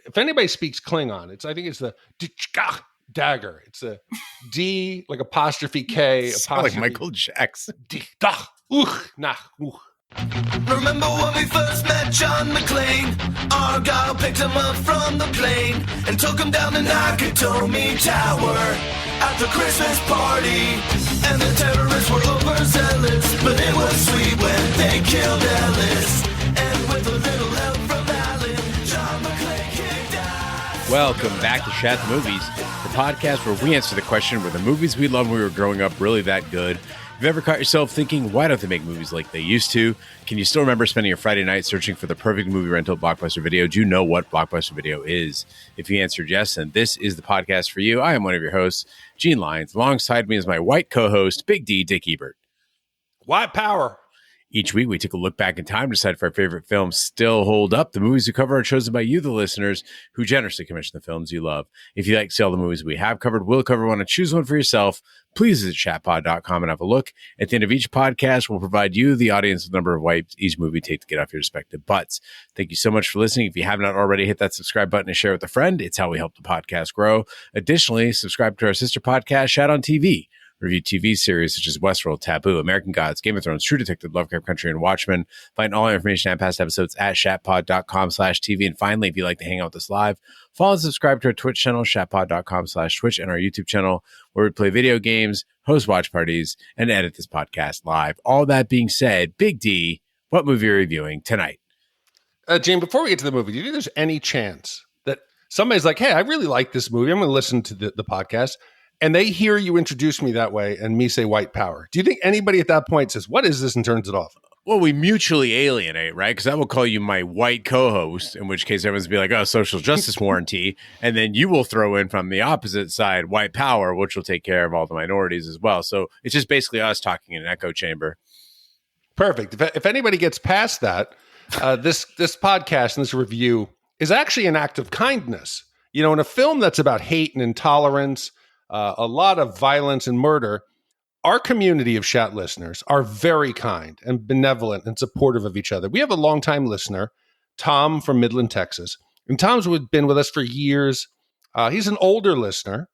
if anybody speaks Klingon, I think it's the dagger. It's a D like apostrophe K apostrophe like Michael Jackson. Remember when we first met John McClane? Argyle picked him up from the plane and took him down to Nakatomi Tower at the Christmas party. And the terrorists were overzealous, but it was sweet when they killed Ellis. And with a little help from Alan, John McClane kicked ass. Welcome back to Shat the Movies, the podcast where we answer the question, were the movies we loved when we were growing up really that good? Have you ever caught yourself thinking, why don't they make movies like they used to? Can you still remember spending your Friday night searching for the perfect movie rental at Blockbuster Video? Do you know what Blockbuster Video is? If you answered yes, then this is the podcast for you. I am one of your hosts, Gene Lyons. Alongside me is my white co-host, Big D, Dick Ebert. White power. Each week, we take a look back in time to decide if our favorite films still hold up. The movies we cover are chosen by you, the listeners, who generously commission the films you love. If you like to see all the movies we have covered, we'll cover one and choose one for yourself. Please visit chatpod.com and have a look. At the end of each podcast, we'll provide you, the audience, the number of wipes each movie take to get off your respective butts. Thank you so much for listening. If you have not already, hit that subscribe button and share with a friend. It's how we help the podcast grow. Additionally, subscribe to our sister podcast, Shat on TV. Review TV series such as Westworld, Taboo, American Gods, Game of Thrones, True Detective, Lovecraft Country, and Watchmen. Find all our information and past episodes at shatpod.com/TV. And finally, if you'd like to hang out with us live, follow and subscribe to our Twitch channel, shatpod.com/Twitch, and our YouTube channel, where we play video games, host watch parties, and edit this podcast live. All that being said, Big D, what movie are you reviewing tonight? Jane, before we get to the movie, do you think there's any chance that somebody's like, hey, I really like this movie, I'm going to listen to the podcast, and they hear you introduce me that way and me say white power? Do you think anybody at that point says, what is this, and turns it off? Well, we mutually alienate, right? Because I will call you my white co-host, in which case everyone's be like, oh, social justice warranty. And then you will throw in from the opposite side, white power, which will take care of all the minorities as well. So it's just basically us talking in an echo chamber. Perfect. If anybody gets past that, this podcast and this review is actually an act of kindness. You know, in a film that's about hate and intolerance, a lot of violence and murder, our community of Shat listeners are very kind and benevolent and supportive of each other. We have a longtime listener, Tom from Midland, Texas, and Tom's been with us for years. He's an older listener,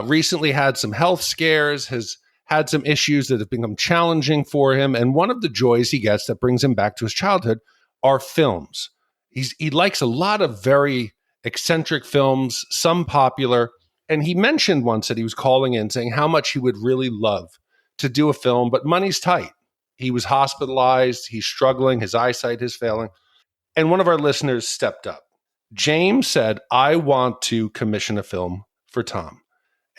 recently had some health scares, has had some issues that have become challenging for him, and one of the joys he gets that brings him back to his childhood are films. He likes a lot of very eccentric films, some popular. And he mentioned once that he was calling in saying how much he would really love to do a film, but money's tight. He was hospitalized. He's struggling. His eyesight is failing. And one of our listeners stepped up. James said, I want to commission a film for Tom.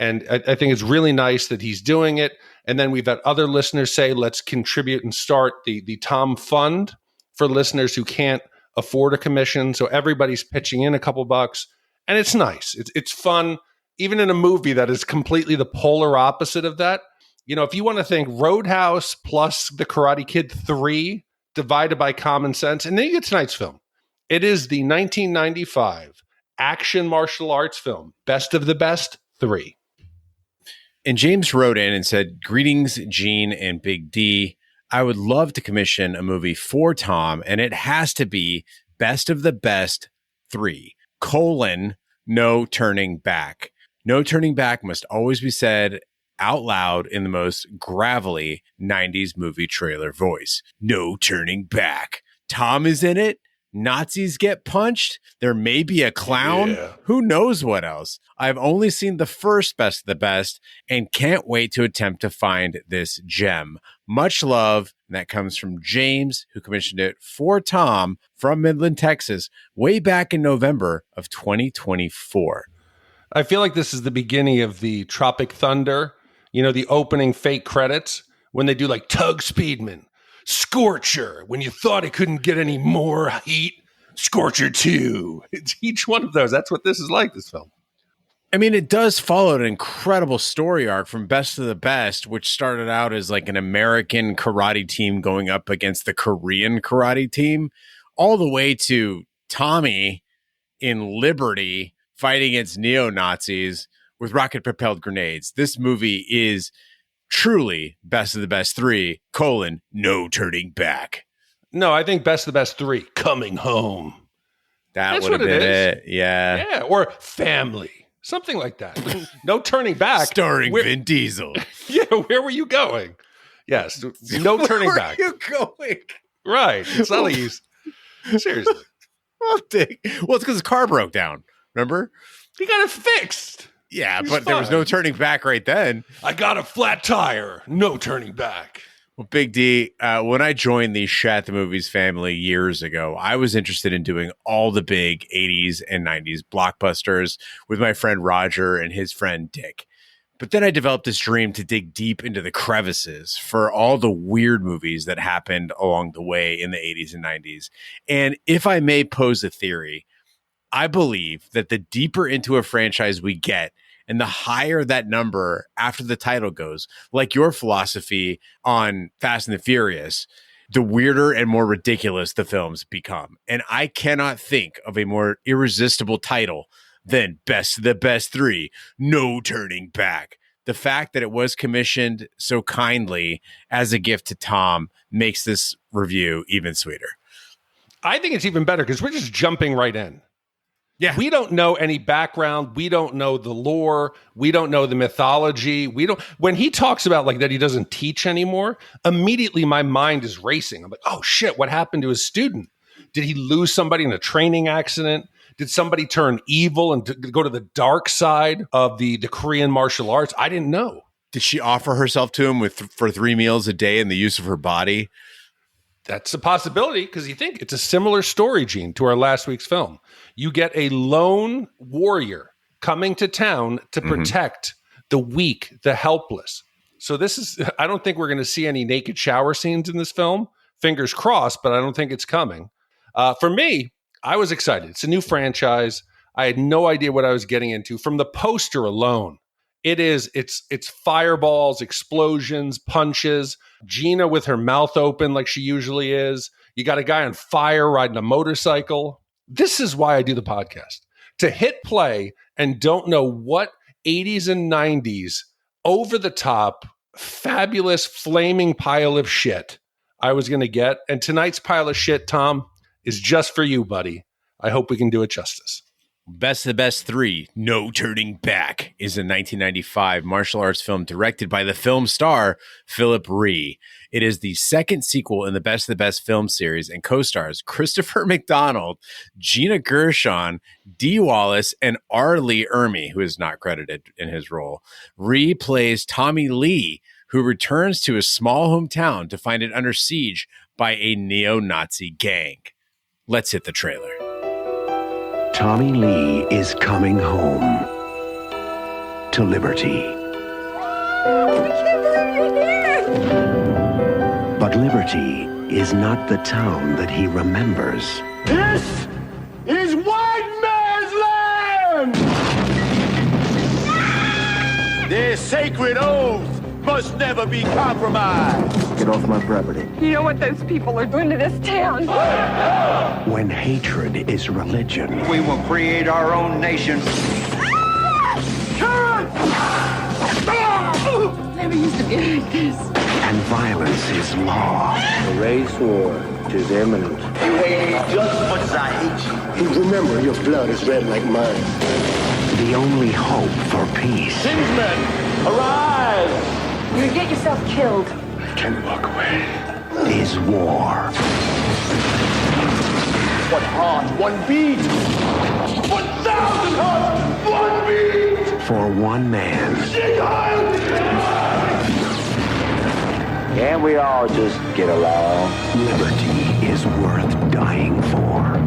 And I think it's really nice that he's doing it. And then we've had other listeners say, let's contribute and start the Tom Fund for listeners who can't afford a commission. So everybody's pitching in a couple bucks. And it's nice. It's fun. Even in a movie that is completely the polar opposite of that. You know, if you want to think Roadhouse plus The Karate Kid 3 divided by common sense, and then you get tonight's film. It is the 1995 action martial arts film, Best of the Best 3. And James wrote in and said, greetings, Gene and Big D. I would love to commission a movie for Tom, and it has to be Best of the Best 3, no turning back. No turning back must always be said out loud in the most gravelly 90s movie trailer voice. No turning back. Tom is in it. Nazis get punched. There may be a clown. Yeah. Who knows what else? I've only seen the first Best of the Best and can't wait to attempt to find this gem. Much love. And that comes from James, who commissioned it for Tom from Midland, Texas, way back in November of 2024. I feel like this is the beginning of the Tropic Thunder, you know, the opening fake credits when they do like Tug Speedman, Scorcher, when you thought it couldn't get any more heat, Scorcher 2. It's each one of those. That's what this is like, this film. I mean, it does follow an incredible story arc from Best of the Best, which started out as like an American karate team going up against the Korean karate team, all the way to Tommy in Liberty fighting against neo-Nazis with rocket-propelled grenades. This movie is truly Best of the Best 3, no turning back. No, I think Best of the Best 3, coming home. That That's would have what it been is. it. Yeah. Yeah, or Family. Something like that. No turning back. Starring Vin Diesel. Yeah, where were you going? Yes, no turning back. Where are you going? Right. It's not like he's... Seriously. Oh, Dick. Well, it's because his car broke down. Remember? He got it fixed. Yeah, He's but there was fine. no turning back right then. I got a flat tire. No turning back. Well, Big D, when I joined the Shat the Movies family years ago, I was interested in doing all the big 80s and 90s blockbusters with my friend Roger and his friend Dick. But then I developed this dream to dig deep into the crevices for all the weird movies that happened along the way in the 80s and 90s. And if I may pose a theory, I believe that the deeper into a franchise we get, and the higher that number after the title goes, like your philosophy on Fast and the Furious, the weirder and more ridiculous the films become. And I cannot think of a more irresistible title than Best of the Best 3, No Turning Back. The fact that it was commissioned so kindly as a gift to Tom makes this review even sweeter. I think it's even better because we're just jumping right in. Yeah. We don't know any background. We don't know the lore. We don't know the mythology. When he talks about like that he doesn't teach anymore, immediately my mind is racing. I'm like, oh shit, what happened to his student? Did he lose somebody in a training accident? Did somebody turn evil and go to the dark side of the Korean martial arts? I didn't know. Did she offer herself to him for 3 meals a day and the use of her body? That's a possibility because you think it's a similar story, Gene, to our last week's film. You get a lone warrior coming to town to protect the weak, the helpless. So I don't think we're going to see any naked shower scenes in this film. Fingers crossed, but I don't think it's coming. For me, I was excited. It's a new franchise. I had no idea what I was getting into. From the poster alone, it's fireballs, explosions, punches, Gina with her mouth open like she usually is. You got a guy on fire riding a motorcycle. This is why I do the podcast. To hit play and don't know what 80s and 90s over the top, fabulous, flaming pile of shit I was going to get. And tonight's pile of shit, Tom, is just for you, buddy. I hope we can do it justice. Best of the Best 3, No Turning Back, is a 1995 martial arts film directed by the film star Phillip Rhee. It is the second sequel in the Best of the Best film series and co-stars Christopher McDonald, Gina Gershon, Dee Wallace, and R. Lee Ermey, who is not credited in his role. Rhee plays Tommy Lee, who returns to his small hometown to find it under siege by a neo-Nazi gang. Let's hit the trailer. Tommy Lee is coming home to liberty. But liberty is not the town that he remembers. This is white man's land! Their sacred oath must never be compromised. Get off my property. You know what those people are doing to this town? When hatred is religion We will create our own nation. Never used to be like this. and violence is law, The race war is imminent. You hate me just as much as I hate you. Remember, your blood is red like mine. the only hope for peace. Kingsmen, arise! You're gonna get yourself killed. Can't walk away. Is war. One heart, one beat! 1,000 hearts, one beat! For one man, Can't we all just get along? liberty is worth dying for.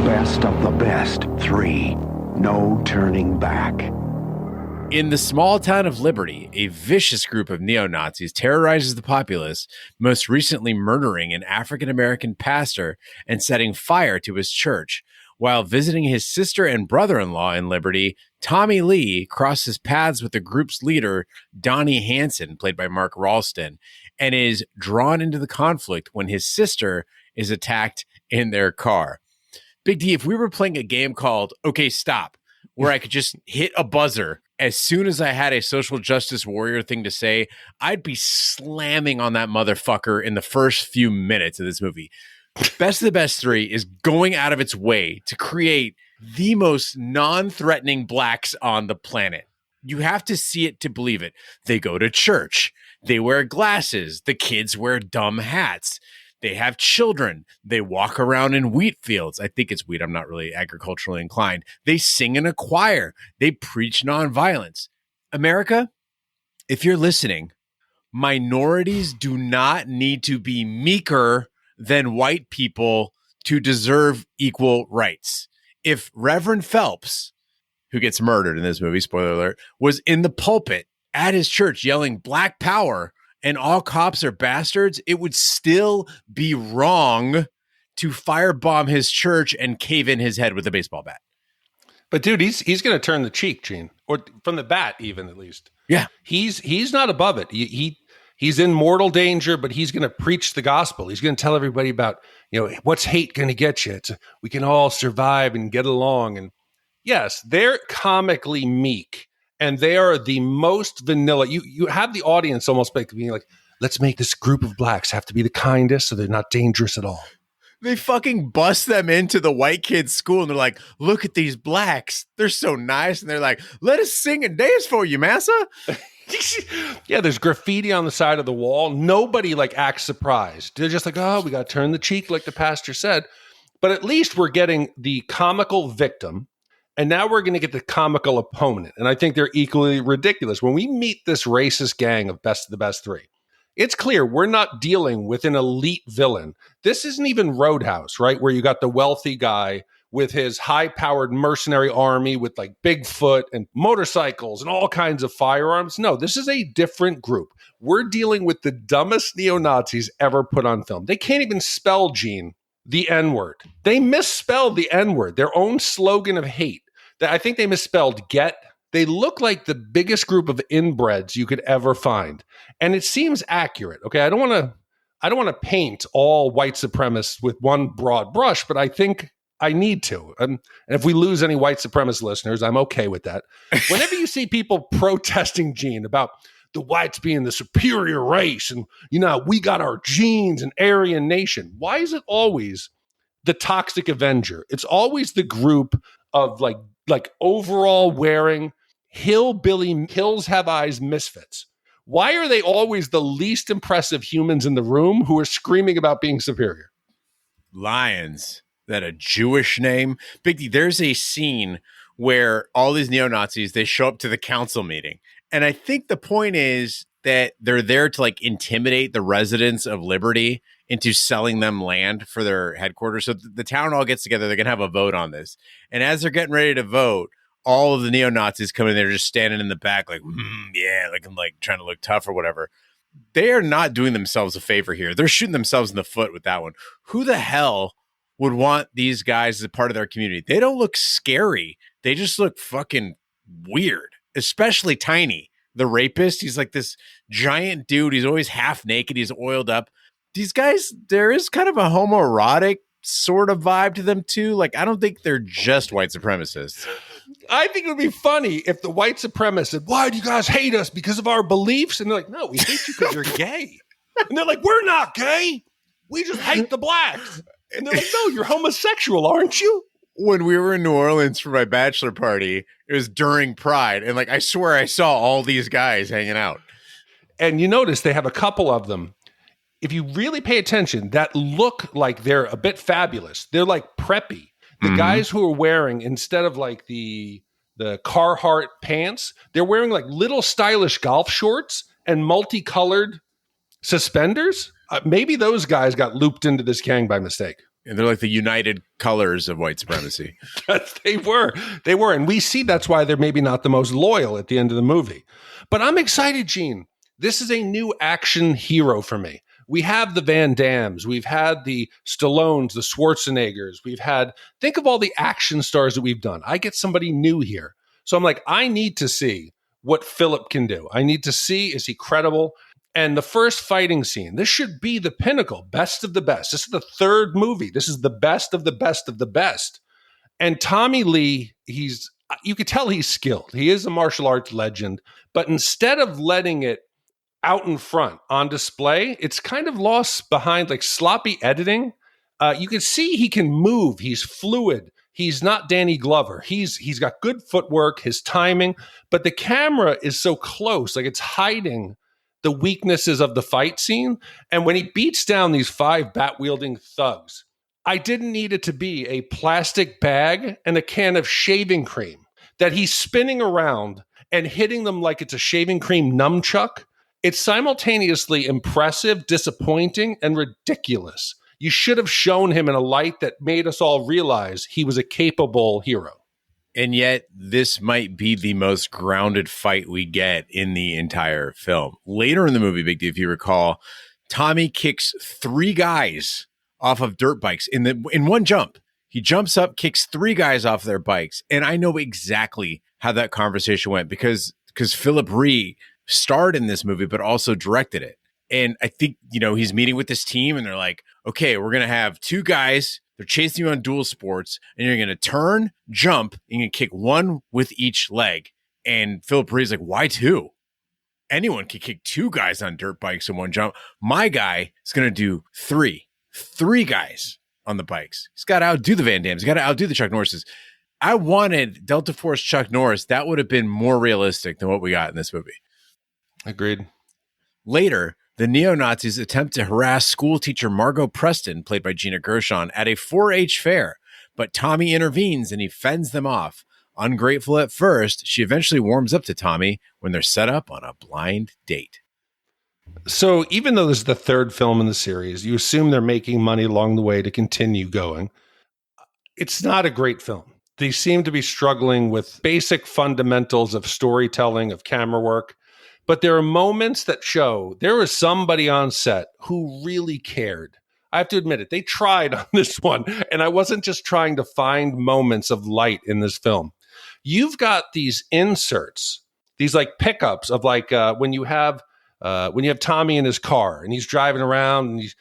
Best of the Best 3. No turning back. In the small town of Liberty, a vicious group of neo-Nazis terrorizes the populace, most recently murdering an African-American pastor and setting fire to his church. While visiting his sister and brother-in-law in Liberty, Tommy Lee crosses paths with the group's leader, Donnie Hansen, played by Mark Rolston, and is drawn into the conflict when his sister is attacked in their car. Big D, if we were playing a game called Okay, Stop, where I could just hit a buzzer as soon as I had a social justice warrior thing to say, I'd be slamming on that motherfucker in the first few minutes of this movie. Best of the Best 3 is going out of its way to create the most non-threatening blacks on the planet. You have to see it to believe it. They go to church. They wear glasses. The kids wear dumb hats. They have children. They walk around in wheat fields. I think it's wheat. I'm not really agriculturally inclined. They sing in a choir. They preach nonviolence. America, if you're listening, minorities do not need to be meeker than white people to deserve equal rights. If Reverend Phelps, who gets murdered in this movie, spoiler alert, was in the pulpit at his church yelling Black Power and all cops are bastards, it would still be wrong to firebomb his church and cave in his head with a baseball bat. But dude, he's going to turn the cheek, Gene, or from the bat, even at least. Yeah, he's not above it. He's in mortal danger, but he's going to preach the gospel. He's going to tell everybody about, what's hate going to get you. We can all survive and get along. And yes, they're comically meek. And they are the most vanilla. You have the audience almost being like, let's make this group of blacks have to be the kindest so they're not dangerous at all. They fucking bust them into the white kids' school and they're like, look at these blacks. They're so nice. And they're like, let us sing and dance for you, massa. Yeah, there's graffiti on the side of the wall. Nobody acts surprised. They're just like, oh, we got to turn the cheek like the pastor said. But at least we're getting the comical victim. And now we're going to get the comical opponent. And I think they're equally ridiculous. When we meet this racist gang of Best of the Best 3, it's clear we're not dealing with an elite villain. This isn't even Roadhouse, right? Where you got the wealthy guy with his high-powered mercenary army with Bigfoot and motorcycles and all kinds of firearms. No, this is a different group. We're dealing with the dumbest neo-Nazis ever put on film. They can't even spell, Gene, the N-word. They misspelled the N-word, their own slogan of hate. I think they misspelled get. They look like the biggest group of inbreds you could ever find. And it seems accurate. Okay, I don't want to paint all white supremacists with one broad brush, but I think I need to. And if we lose any white supremacist listeners, I'm okay with that. Whenever you see people protesting, Gene, about the whites being the superior race and, we got our genes and Aryan nation, why is it always the toxic Avenger? It's always the group of like overall wearing hillbilly hills have eyes misfits. Why are they always the least impressive humans in the room who are screaming about being superior? Lions. That a Jewish name? Big D, there's a scene where all these neo-Nazis, they show up to the council meeting. And I think the point is that they're there to intimidate the residents of Liberty into selling them land for their headquarters. So the town all gets together. They're going to have a vote on this. And as they're getting ready to vote, all of the neo-Nazis come in there just standing in the back yeah, I'm trying to look tough or whatever. They are not doing themselves a favor here. They're shooting themselves in the foot with that one. Who the hell would want these guys as a part of their community? They don't look scary. They just look fucking weird, especially Tiny. The rapist, he's like this giant dude. He's always half naked. He's oiled up. These guys, there is kind of a homoerotic sort of vibe to them too. I don't think they're just white supremacists. I think it would be funny if the white supremacists said, why do you guys hate us? Because of our beliefs? And they're like, no, we hate you because you're gay. And they're like, we're not gay. We just hate the blacks. And they're like, no, you're homosexual, aren't you? When we were in New Orleans for my bachelor party, it was during Pride. And I swear I saw all these guys hanging out. And you notice they have a couple of them. If you really pay attention, that look like they're a bit fabulous. They're preppy. The guys who are wearing, instead of the Carhartt pants, they're wearing little stylish golf shorts and multicolored suspenders. Maybe those guys got looped into this gang by mistake. And they're the united colors of white supremacy. They were. And we see that's why they're maybe not the most loyal at the end of the movie. But I'm excited, Gene. This is a new action hero for me. We have the Van Dams. We've had the Stallones, the Schwarzeneggers. Think of all the action stars that we've done. I get somebody new here. So I'm I need to see what Phillip can do. I need to see, is he credible? And the first fighting scene, this should be the pinnacle, best of the best. This is the third movie. This is the best of the best of the best. And Tommy Lee, you could tell he's skilled. He is a martial arts legend, but instead of letting it out in front on display, it's kind of lost behind like sloppy editing. You can see he can move. He's fluid. He's not Danny Glover. He's got good footwork, his timing, but the camera is so close, like it's hiding the weaknesses of the fight scene. And when he beats down these 5 bat-wielding thugs, I didn't need it to be a plastic bag and a can of shaving cream that he's spinning around and hitting them like it's a shaving cream nunchuck. It's simultaneously impressive, disappointing, and ridiculous. You should have shown him in a light that made us all realize he was a capable hero. And yet, this might be the most grounded fight we get in the entire film. Later in the movie, Big D, if you recall, Tommy kicks 3 guys off of dirt bikes in one jump. He jumps up, kicks 3 guys off their bikes. And I know exactly how that conversation went because Phillip Rhee starred in this movie, but also directed it. And I think, he's meeting with this team and they're like, okay, we're going to have 2 guys. They're chasing you on dual sports and you're going to turn, jump, and you're going to kick 1 with each leg. And Phillip Rhee's like, why 2? Anyone can kick 2 guys on dirt bikes in one jump. My guy is going to do 3 guys on the bikes. He's got to outdo the Van Dams. He's got to outdo the Chuck Norrises. I wanted Delta Force Chuck Norris. That would have been more realistic than what we got in this movie. Agreed. Later, the neo-Nazis attempt to harass school teacher Margot Preston, played by Gina Gershon, at a 4-H fair, but Tommy intervenes and he fends them off. Ungrateful at first, she eventually warms up to Tommy when they're set up on a blind date. So even though this is the 3rd film in the series, you assume they're making money along the way to continue going. It's not a great film. They seem to be struggling with basic fundamentals of storytelling, of camera work. But there are moments that show there was somebody on set who really cared. I have to admit it. They tried on this one, and I wasn't just trying to find moments of light in this film. You've got these inserts, these like pickups of like when you have Tommy in his car and he's driving around and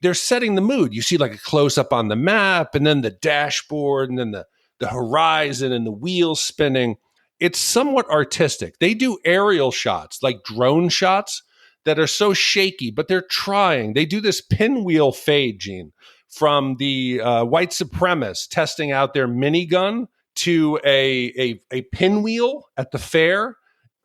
they're setting the mood. You see like a close up on the map and then the dashboard and then the horizon and the wheels spinning. It's somewhat artistic. They do aerial shots, like drone shots, that are so shaky, but they're trying. They do this pinwheel fade, Gene, from the white supremacists testing out their minigun to a pinwheel at the fair.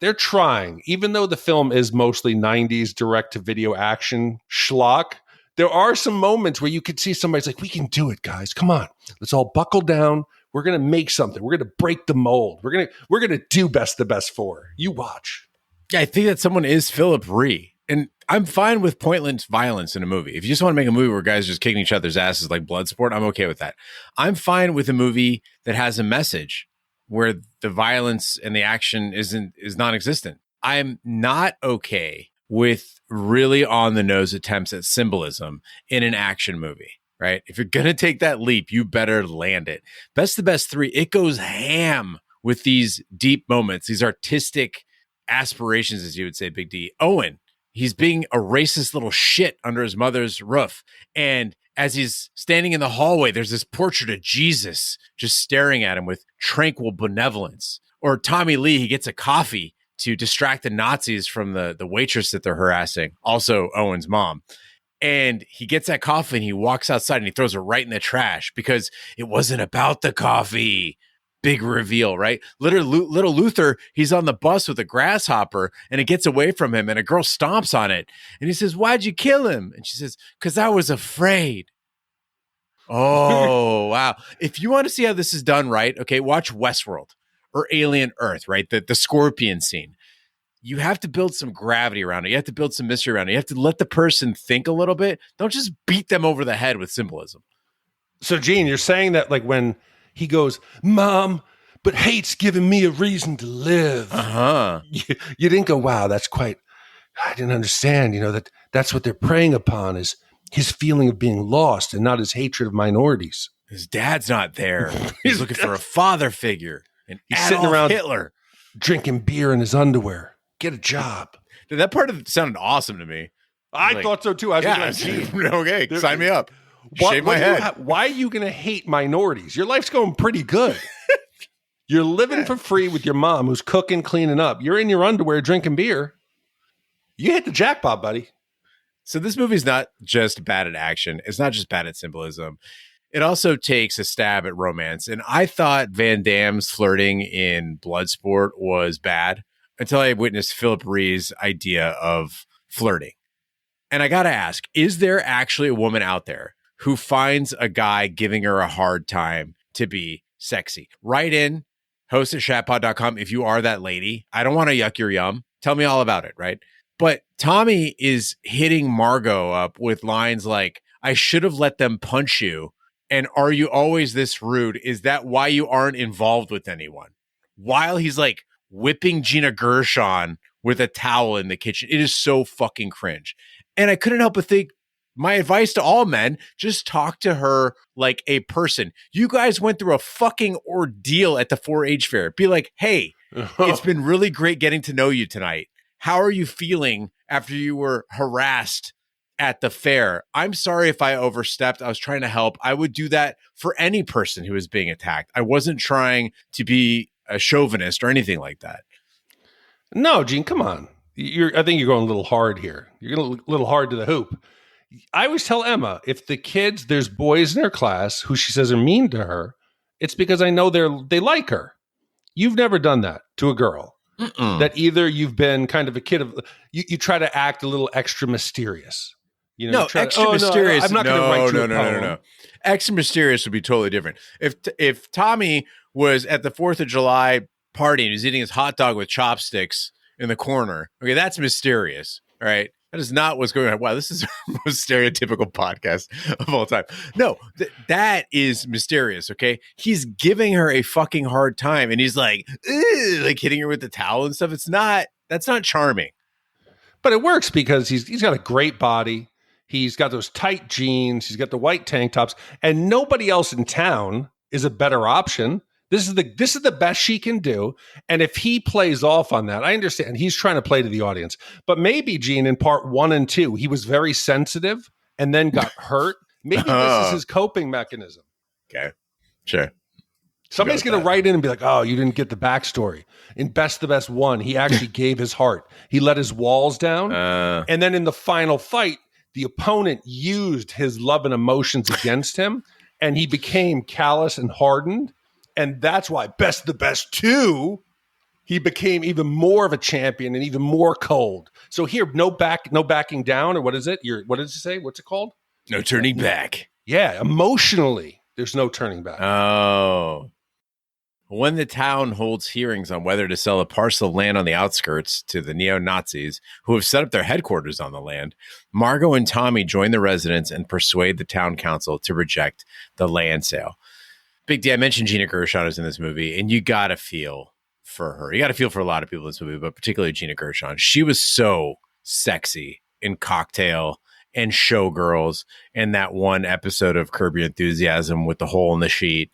They're trying. Even though the film is mostly 90s direct-to-video action schlock, there are some moments where you could see somebody's like, we can do it, guys. Come on. Let's all buckle down. We're going to make something. We're going to break the mold. We're going to do best the best 4. You watch. Yeah, I think that someone is Phillip Rhee. And I'm fine with pointless violence in a movie. If you just want to make a movie where guys are just kicking each other's asses like Bloodsport, I'm okay with that. I'm fine with a movie that has a message where the violence and the action is non-existent. I'm not okay with really on-the-nose attempts at symbolism in an action movie. Right? If you're going to take that leap, you better land it. Best of the Best 3, it goes ham with these deep moments, these artistic aspirations, as you would say, Big D. Owen, he's being a racist little shit under his mother's roof. And as he's standing in the hallway, there's this portrait of Jesus just staring at him with tranquil benevolence. Or Tommy Lee, he gets a coffee to distract the Nazis from the waitress that they're harassing, also Owen's mom. And he gets that coffee and he walks outside and he throws it right in the trash because it wasn't about the coffee. Big reveal, right? Little Luther, he's on the bus with a grasshopper and it gets away from him and a girl stomps on it. And he says, why'd you kill him? And she says, because I was afraid. Oh, wow. If you want to see how this is done right, okay, watch Westworld or Alien Earth, right? The scorpion scene. You have to build some gravity around it. You have to build some mystery around it. You have to let the person think a little bit. Don't just beat them over the head with symbolism. So, Gene, you're saying that like when he goes, Mom, but hate's giving me a reason to live. Uh-huh. You didn't go, wow, that's quite, I didn't understand, that's what they're preying upon is his feeling of being lost and not his hatred of minorities. His dad's not there. He's looking for a father figure. And he's sitting around Hitler. Drinking beer in his underwear. Get a job. Dude, that part of it sounded awesome to me. I thought so too. I was okay, sign me up. Shave my head. Why are you going to hate minorities? Your life's going pretty good. You're living for free with your mom who's cooking, cleaning up. You're in your underwear drinking beer. You hit the jackpot, buddy. So this movie's not just bad at action. It's not just bad at symbolism. It also takes a stab at romance. And I thought Van Damme's flirting in Bloodsport was bad until I witnessed Phillip Rhee's idea of flirting. And I got to ask, is there actually a woman out there who finds a guy giving her a hard time to be sexy? Write in, host at shatpod.com if you are that lady. I don't want to yuck your yum. Tell me all about it, right? But Tommy is hitting Margot up with lines like, I should have let them punch you. And are you always this rude? Is that why you aren't involved with anyone? While he's like whipping Gina Gershon with a towel in the kitchen. It is so fucking cringe. And I couldn't help but think, my advice to all men, just talk to her like a person. You guys went through a fucking ordeal at the 4-H fair. Be like, hey, it's been really great getting to know you tonight. How are you feeling after you were harassed at the fair? I'm sorry if I overstepped. I was trying to help. I would do that for any person who was being attacked. I wasn't trying to be a chauvinist or anything like that. No, Gene, come on. I think you're going a little hard here. You're going a little hard to the hoop. I always tell Emma, if the kids, there's boys in her class who she says are mean to her, it's because I know they like her. You've never done that to a girl. That either you've been kind of a kid of, you try to act a little extra mysterious. You know, no, extra mysterious. I'm not going to write you a poem. No. Extra mysterious would be totally different. If Tommy was at the 4th of July party and he's eating his hot dog with chopsticks in the corner, okay, that's mysterious. All right. That is not what's going on. Wow, this is the most stereotypical podcast of all time. No, that is mysterious, okay? He's giving her a fucking hard time, and he's like hitting her with the towel and stuff. That's not charming. But it works because he's got a great body. He's got those tight jeans. He's got the white tank tops, and nobody else in town is a better option. This is the best she can do. And if he plays off on that, I understand he's trying to play to the audience. But maybe, Gene, in part 1 and 2, he was very sensitive and then got hurt. Maybe this is his coping mechanism. Okay, sure. Somebody's going to write in and be like, oh, you didn't get the backstory. In Best the Best 1, he actually gave his heart. He let his walls down. And then in the final fight, the opponent used his love and emotions against him. And he became callous and hardened. And that's why Best the Best 2, he became even more of a champion and even more cold. So here, no backing down, or what is it? What did you say? What's it called? No turning back. Yeah, emotionally, there's no turning back. Oh. When the town holds hearings on whether to sell a parcel of land on the outskirts to the neo-Nazis who have set up their headquarters on the land, Margot and Tommy join the residents and persuade the town council to reject the land sale. Big D, I mentioned Gina Gershon is in this movie, and you got to feel for her. You got to feel for a lot of people in this movie, but particularly Gina Gershon. She was so sexy in Cocktail and Showgirls and that one episode of Curb Your Enthusiasm with the hole in the sheet.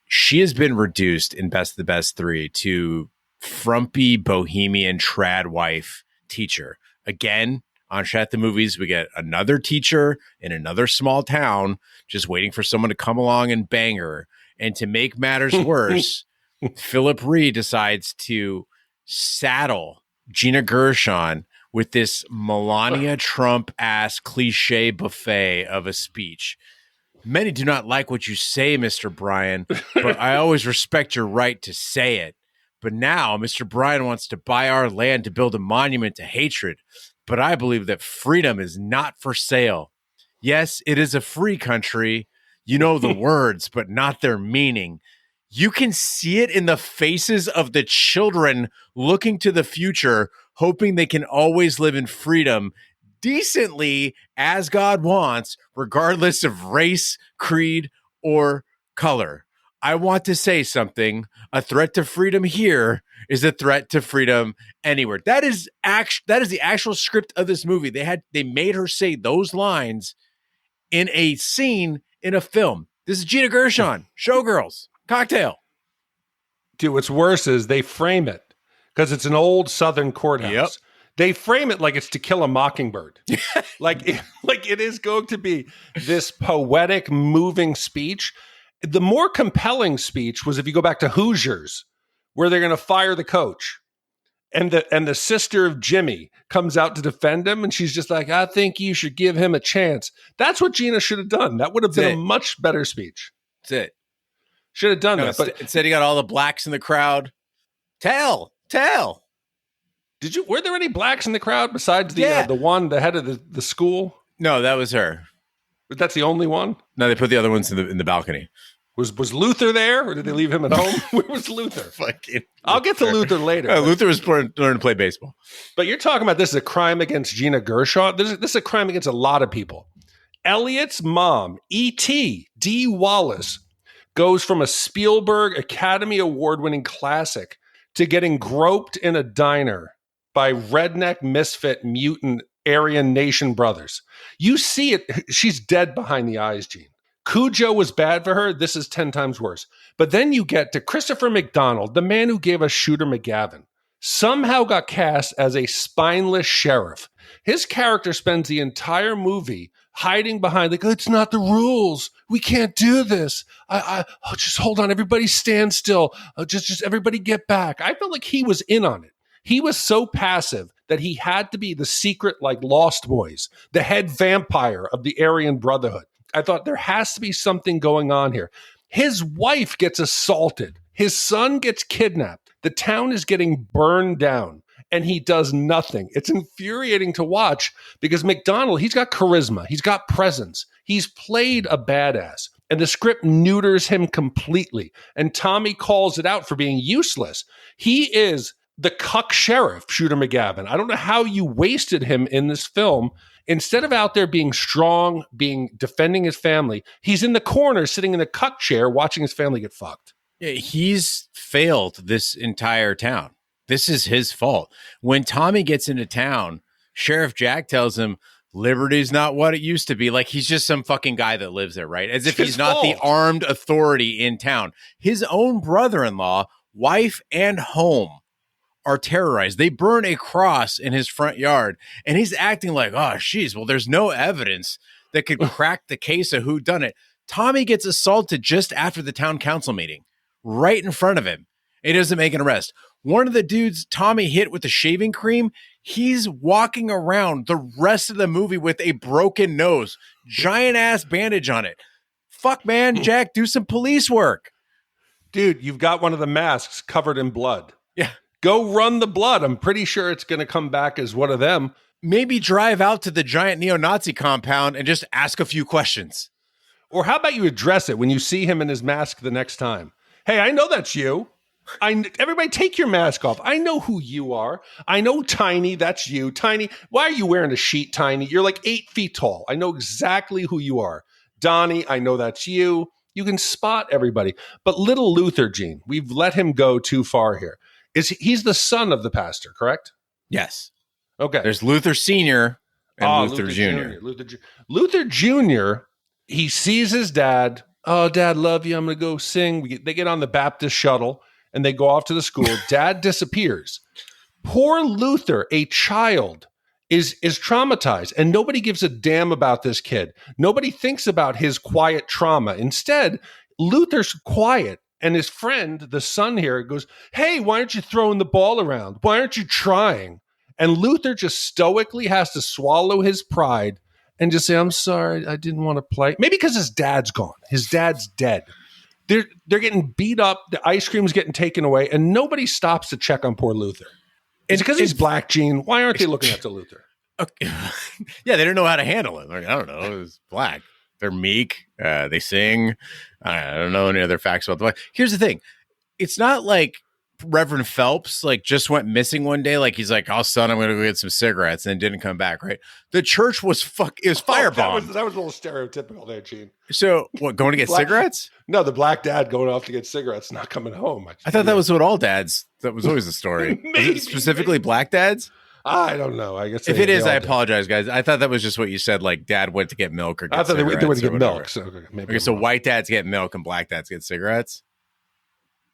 She has been reduced in Best of the Best 3 to frumpy bohemian trad wife teacher. Again, on Shat the Movies, we get another teacher in another small town just waiting for someone to come along and bang her. And to make matters worse, Phillip Rhee decides to saddle Gina Gershon with this Melania Trump-ass cliche buffet of a speech. Many do not like what you say, Mr. Bryan, but I always respect your right to say it. But now Mr. Bryan wants to buy our land to build a monument to hatred. But I believe that freedom is not for sale. Yes, it is a free country. You know the words, but not their meaning. You can see it in the faces of the children looking to the future, hoping they can always live in freedom, decently as God wants, regardless of race, creed, or color. I want to say something. A threat to freedom here is a threat to freedom anywhere. That is the actual script of this movie. They made her say those lines in a scene in a film. This is Gina Gershon, Showgirls, Cocktail. Dude, what's worse is they frame it because it's an old Southern courthouse. Yep. They frame it like it's To Kill a Mockingbird. like it is going to be this poetic, moving speech. The more compelling speech was if you go back to Hoosiers, where they're going to fire the coach. And the sister of Jimmy comes out to defend him, and she's just like, I think you should give him a chance. That's what Gina should have done. That would have been a much better speech. That's it. Should have done that. But instead, he got all the blacks in the crowd. Tell. Were there any blacks in the crowd besides the head of the school? No, that was her. But that's the only one? No, they put the other ones in the balcony. Was Luther there, or did they leave him at home? Where was Luther? I'll get to Luther later. Luther was learning to play baseball. But you're talking about this is a crime against Gina Gershon. This is a crime against a lot of people. Elliot's mom, E.T. D. Wallace, goes from a Spielberg Academy Award-winning classic to getting groped in a diner by redneck misfit mutant Aryan Nation brothers. You see it. She's dead behind the eyes, Gene. Cujo was bad for her. This is 10 times worse. But then you get to Christopher McDonald, the man who gave us Shooter McGavin, somehow got cast as a spineless sheriff. His character spends the entire movie hiding behind, like, it's not the rules. We can't do this. Just hold on. Everybody stand still. Just everybody get back. I felt like he was in on it. He was so passive that he had to be the secret, like Lost Boys, the head vampire of the Aryan Brotherhood. I thought there has to be something going on here. His wife gets assaulted. His son gets kidnapped. The town is getting burned down, and he does nothing. It's infuriating to watch because McDonald, he's got charisma. He's got presence. He's played a badass, and the script neuters him completely. And Tommy calls it out for being useless. He is the cuck sheriff, Shooter McGavin. I don't know how you wasted him in this film. Instead of out there being strong, defending his family, he's in the corner sitting in a cuck chair watching his family get fucked. Yeah, he's failed this entire town. This is his fault. When Tommy gets into town, Sheriff Jack tells him, liberty's not what it used to be. Like, he's just some fucking guy that lives there, right? As if he's not the armed authority in town. His own brother-in-law, wife, and home are terrorized. They burn a cross in his front yard, and he's acting like, oh, jeez, well, there's no evidence that could crack the case of who done it. Tommy gets assaulted just after the town council meeting, right in front of him. He doesn't make an arrest. One of the dudes Tommy hit with the shaving cream, he's walking around the rest of the movie with a broken nose, giant ass bandage on it. Fuck, man, Jack, do some police work. Dude, you've got one of the masks covered in blood. Yeah. Go run the blood. I'm pretty sure it's going to come back as one of them. Maybe drive out to the giant neo-Nazi compound and just ask a few questions. Or how about you address it when you see him in his mask the next time? Hey, I know that's you. Everybody take your mask off. I know who you are. I know Tiny, that's you. Tiny, why are you wearing a sheet, Tiny? You're like 8 feet tall. I know exactly who you are. Donnie, I know that's you. You can spot everybody. But little Luther, Gene, we've let him go too far here. He's the son of the pastor, correct? Yes. Okay. There's Luther Sr. and Luther Jr. Luther Jr., he sees his dad. Oh, Dad, love you. I'm going to go sing. They get on the Baptist shuttle, and they go off to the school. Dad disappears. Poor Luther, a child, is traumatized, and nobody gives a damn about this kid. Nobody thinks about his quiet trauma. Instead, Luther's quiet. And his friend, the son here, goes, hey, why aren't you throwing the ball around? Why aren't you trying? And Luther just stoically has to swallow his pride and just say, I'm sorry, I didn't want to play. Maybe because his dad's gone. His dad's dead. They're getting beat up. The ice cream's getting taken away, and nobody stops to check on poor Luther. It's because he's black, Gene. Why aren't they looking after Luther? Okay. Yeah, they don't know how to handle him. Like, I don't know. It's black. They're meek. They sing. I don't know any other facts about the black. Here's the thing. It's not like Reverend Phelps just went missing one day. Like, he's like, oh, son, I'm going to go get some cigarettes, and didn't come back, right? The church was firebombed. That was a little stereotypical there, Gene. So, what, going to get cigarettes? No, the black dad going off to get cigarettes, not coming home. I thought that was what all dads, that was always the story. Is it specifically black dads? I don't know. I guess if it is, I apologize, guys. I thought that was just what you said. Like, dad went to get milk or get I thought they went to get milk. So white dads get milk and black dads get cigarettes.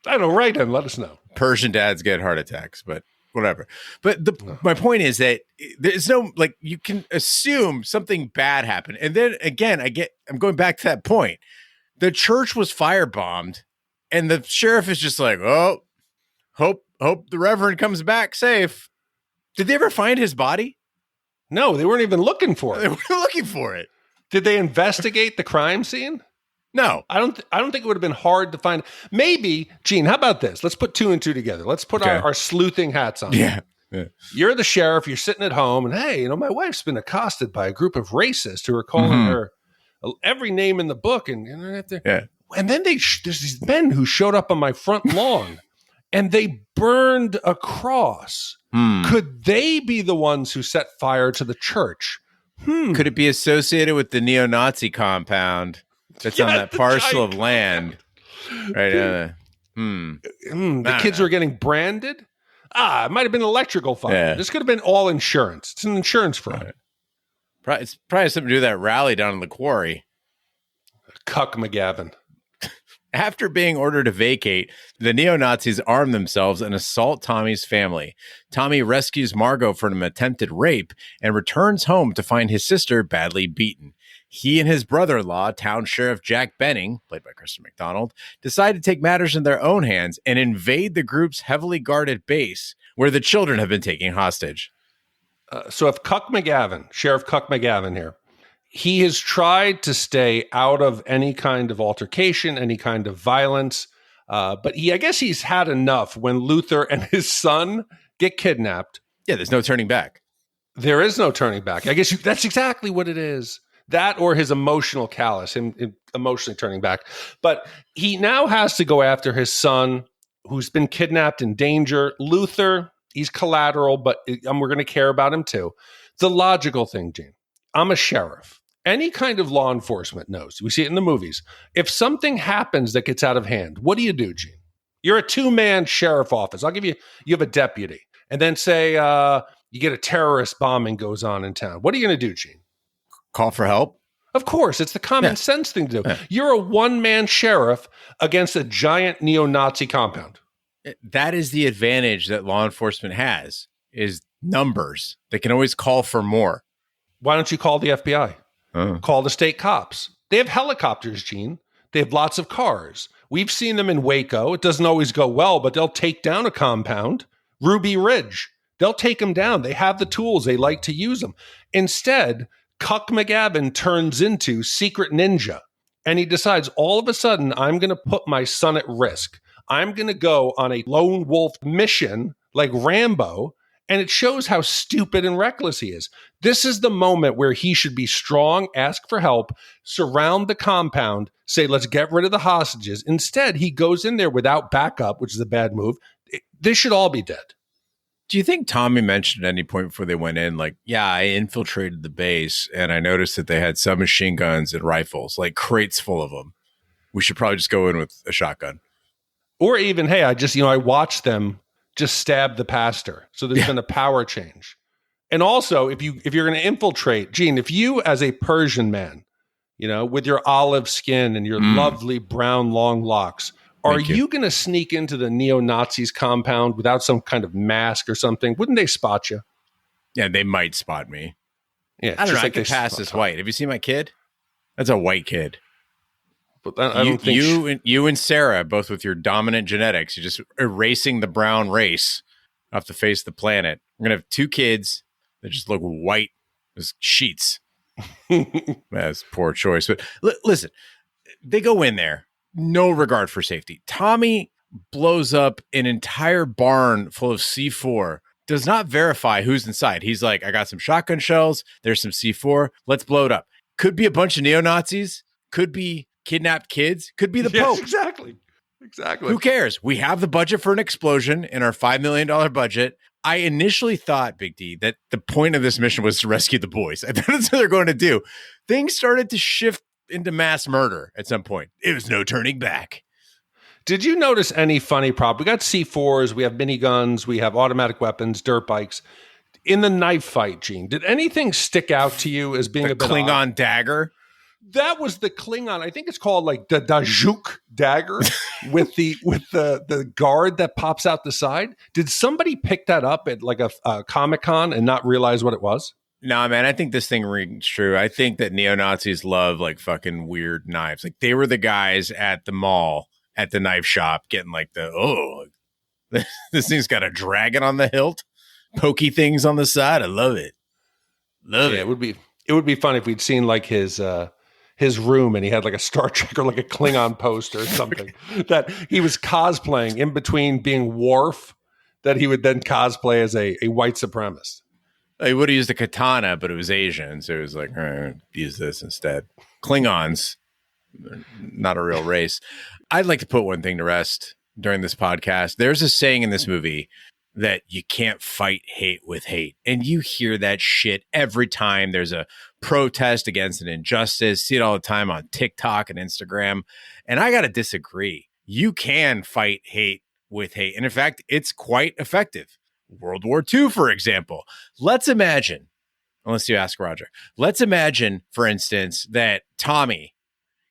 I don't know. Right then, let us know. Persian dads get heart attacks, but whatever. But my point is that there's no, you can assume something bad happened, and then again, I'm going back to that point. The church was firebombed, and the sheriff is just like, oh, Hope the Reverend comes back safe. Did they ever find his body? No, they weren't even looking for it. They weren't looking for it. Did they investigate the crime scene? No. I don't think it would have been hard to find. Maybe, Gene, how about this? Let's put two and two together. Let's put our sleuthing hats on. Yeah. You're the sheriff. You're sitting at home, and hey, my wife's been accosted by a group of racists who are calling her every name in the book, and then there's these men who showed up on my front lawn, and they burned a cross. Could they be the ones who set fire to the church? Could it be associated with the neo-Nazi compound that's on that parcel of land? Right. The kids were getting branded. It might have been electrical fire. Yeah. This could have been all insurance. It's an insurance fraud. It's probably something to do with that rally down in the quarry. Cuck McGavin. After being ordered to vacate, the neo-Nazis arm themselves and assault Tommy's family. Tommy rescues Margot from an attempted rape and returns home to find his sister badly beaten. He and his brother-in-law, Town Sheriff Jack Benning, played by Kristen McDonald, decide to take matters in their own hands and invade the group's heavily guarded base, where the children have been taken hostage. So if Sheriff Cuck McGavin here, he has tried to stay out of any kind of altercation, any kind of violence, but I guess he's had enough when Luther and his son get kidnapped. Yeah, there's no turning back. There is no turning back. I guess that's exactly what it is. That or his emotional callous, him emotionally turning back. But he now has to go after his son, who's been kidnapped in danger. Luther, he's collateral, but we're going to care about him too. The logical thing, Gene, I'm a sheriff. Any kind of law enforcement knows. We see it in the movies. If something happens that gets out of hand, what do you do, Gene? You're a two-man sheriff office. I'll give you have a deputy. And then say you get a terrorist bombing goes on in town. What are you going to do, Gene? Call for help? Of course. It's the common sense thing to do. You're a one-man sheriff against a giant neo-Nazi compound. That is the advantage that law enforcement has, is numbers. They can always call for more. Why don't you call the FBI? Call the state cops. They have helicopters, Gene. They have lots of cars. We've seen them in Waco. It doesn't always go well, but they'll take down a compound. Ruby Ridge. They'll take them down. They have the tools. They like to use them. Instead, Cuck McGavin turns into Secret Ninja, and he decides all of a sudden, I'm going to put my son at risk. I'm going to go on a lone wolf mission like Rambo, and it shows how stupid and reckless he is. This is the moment where he should be strong, ask for help, surround the compound, say, let's get rid of the hostages. Instead, he goes in there without backup, which is a bad move. This should all be dead. Do you think Tommy mentioned at any point before they went in, like, yeah, I infiltrated the base and I noticed that they had submachine guns and rifles, like crates full of them. We should probably just go in with a shotgun. Or even, hey, I watched them just stab the pastor. So there's been a power change. And also, if you're going to infiltrate, Gene, if you as a Persian man, with your olive skin and your lovely brown long locks, are you going to sneak into the neo-Nazis compound without some kind of mask or something? Wouldn't they spot you? Yeah, they might spot me. Yeah, I don't know. I could pass as white. Have you seen my kid? That's a white kid. But I don't think you and Sarah, both with your dominant genetics, you're just erasing the brown race off the face of the planet. We're going to have two kids that just look white as sheets. That's poor choice. But listen, they go in there. No regard for safety. Tommy blows up an entire barn full of C4, does not verify who's inside. He's like, I got some shotgun shells. There's some C4. Let's blow it up. Could be a bunch of neo-Nazis. Could be kidnapped kids. Could be the Pope. Exactly. Who cares? We have the budget for an explosion in our $5 million budget. I initially thought, Big D, that the point of this mission was to rescue the boys. I thought that's what they're going to do. Things started to shift into mass murder at some point. It was no turning back. Did you notice any funny prop? We got C4s, we have miniguns, we have automatic weapons, dirt bikes. In the knife fight, Gene, did anything stick out to you as being the a bit Klingon odd? Dagger? That was the Klingon. I think it's called like the Dajuk dagger with the guard that pops out the side. Did somebody pick that up at like a Comic-Con and not realize what it was? No, man, I think this thing rings true. I think that neo-Nazis love like fucking weird knives. Like they were the guys at the mall, at the knife shop, getting like This thing's got a dragon on the hilt, pokey things on the side. I love it. Love it. It would be fun if we'd seen like his room and he had like a Star Trek or like a Klingon poster or something that he was cosplaying in between being Worf, that he would then cosplay as a white supremacist. He would have used a katana, but it was Asian, so it was like, use this instead. Klingons, not a real race. I'd like to put one thing to rest during this podcast. There's a saying in this movie that you can't fight hate with hate. And you hear that shit every time there's a protest against an injustice. See it all the time on TikTok and Instagram. And I got to disagree. You can fight hate with hate. And in fact, it's quite effective. World War II, for example. Let's imagine, unless you ask Roger, let's imagine, for instance, that Tommy,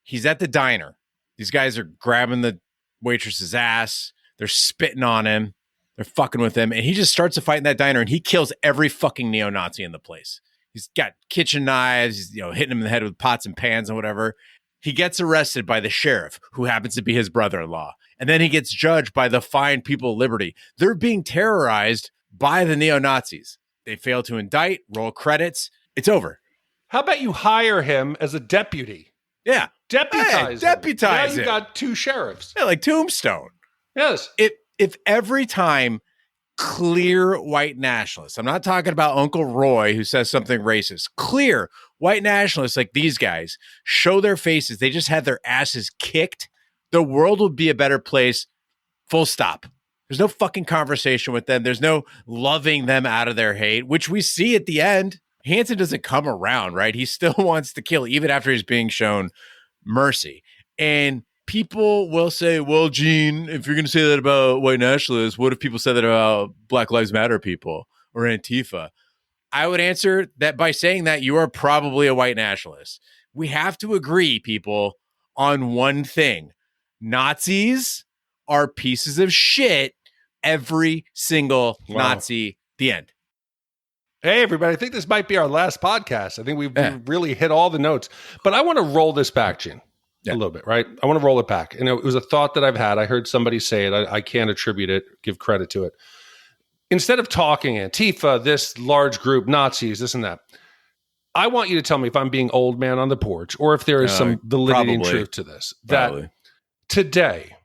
he's at the diner. These guys are grabbing the waitress's ass. They're spitting on him. They're fucking with him. And he just starts a fight in that diner and he kills every fucking neo-Nazi in the place. He's got kitchen knives. He's, hitting him in the head with pots and pans and whatever. He gets arrested by the sheriff, who happens to be his brother-in-law. And then he gets judged by the fine people of liberty. They're being terrorized by the neo-Nazis. They fail to indict, roll credits. It's over. How about you hire him as a deputy? Yeah. Deputize him. Deputize him. Now you got two sheriffs. Yeah, like Tombstone. Yes. If every time clear white nationalists, I'm not talking about Uncle Roy who says something racist, clear white nationalists like these guys show their faces, they just had their asses kicked, the world would be a better place, full stop. There's no fucking conversation with them. There's no loving them out of their hate, which we see at the end. Hansen doesn't come around, right? He still wants to kill even after he's being shown mercy. And people will say, well, Gene, if you're going to say that about white nationalists, what if people said that about Black Lives Matter people or Antifa? I would answer that by saying that you are probably a white nationalist. We have to agree, people, on one thing. Nazis are pieces of shit. Every single Nazi, the end. Hey, everybody. I think this might be our last podcast. I think we've really hit all the notes. But I want to roll this back, Gene, a little bit, right? I want to roll it back. And it was a thought that I've had. I heard somebody say it. I can't attribute it, give credit to it. Instead of talking Antifa, this large group, Nazis, this and that, I want you to tell me if I'm being old man on the porch or if there is some validity and truth to this. That today,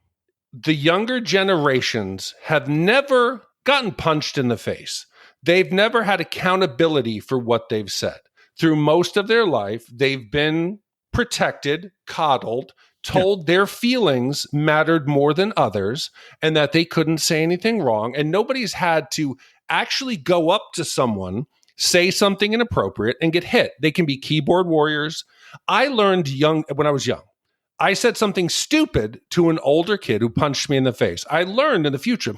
the younger generations have never gotten punched in the face. They've never had accountability for what they've said. Through most of their life, they've been protected, coddled, told their feelings mattered more than others and that they couldn't say anything wrong. And nobody's had to actually go up to someone, say something inappropriate, and get hit. They can be keyboard warriors. I learned when I was young. I said something stupid to an older kid who punched me in the face. I learned in the future,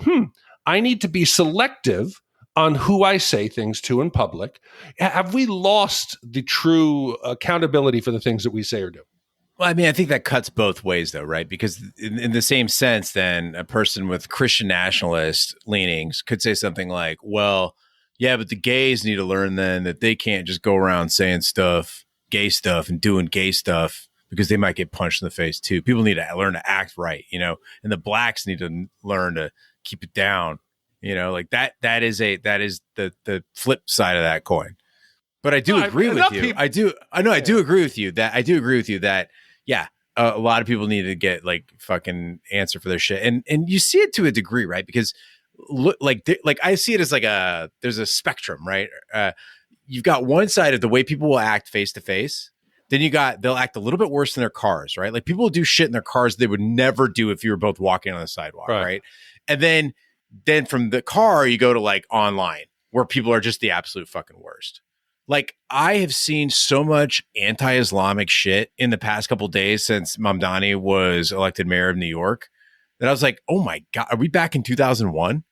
I need to be selective on who I say things to in public. Have we lost the true accountability for the things that we say or do? Well, I mean, I think that cuts both ways, though, right? Because in the same sense, then a person with Christian nationalist leanings could say something like, well, yeah, but the gays need to learn then that they can't just go around saying gay stuff and doing gay stuff because they might get punched in the face too. People need to learn to act right, and the blacks need to learn to keep it down, like that is the flip side of that coin. But I do agree with you. I do agree with you that, yeah, a lot of people need to get like fucking answer for their shit. And you see it to a degree, right? Because look, like I see it as like there's a spectrum, right? You've got one side of the way people will act face to face. Then they'll act a little bit worse in their cars, right? Like people will do shit in their cars they would never do if you were both walking on the sidewalk, right? And then from the car, you go to like online where people are just the absolute fucking worst. Like I have seen so much anti-Islamic shit in the past couple of days since Mamdani was elected mayor of New York that I was like, oh my God, are we back in 2001?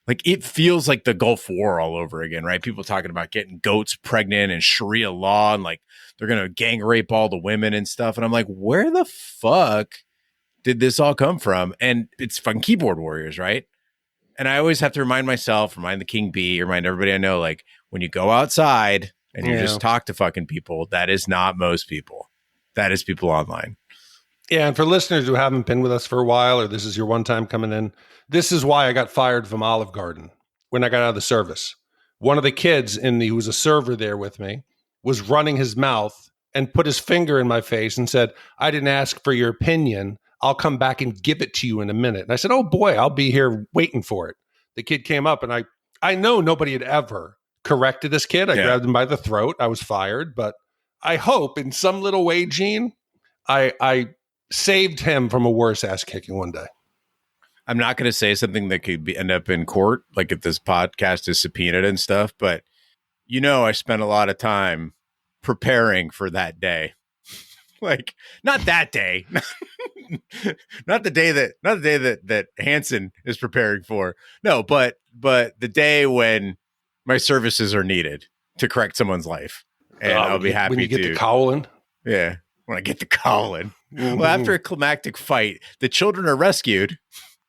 Like it feels like the Gulf War all over again, right? People talking about getting goats pregnant and Sharia law and like they're going to gang rape all the women and stuff. And I'm like, where the fuck did this all come from? And it's fucking keyboard warriors, right? And I always have to remind myself, remind the King Bee, remind everybody I know, like when you go outside and you just talk to fucking people, that is not most people. That is people online. Yeah, and for listeners who haven't been with us for a while, or this is your one time coming in, this is why I got fired from Olive Garden when I got out of the service. One of the kids who was a server there with me was running his mouth and put his finger in my face and said, "I didn't ask for your opinion. I'll come back and give it to you in a minute." And I said, "Oh boy, I'll be here waiting for it." The kid came up, and I know nobody had ever corrected this kid. I grabbed him by the throat. I was fired, but I hope in some little way, Gene, I saved him from a worse ass kicking one day. I'm not going to say something that could end up in court, like if this podcast is subpoenaed and stuff, but I spent a lot of time preparing for that day. Like, not that day, not the day that Hansen is preparing for. No, but the day when my services are needed to correct someone's life, and I'll be happy when you get to. the cowling. Yeah, when I get the cowling. Well, after a climactic fight, the children are rescued,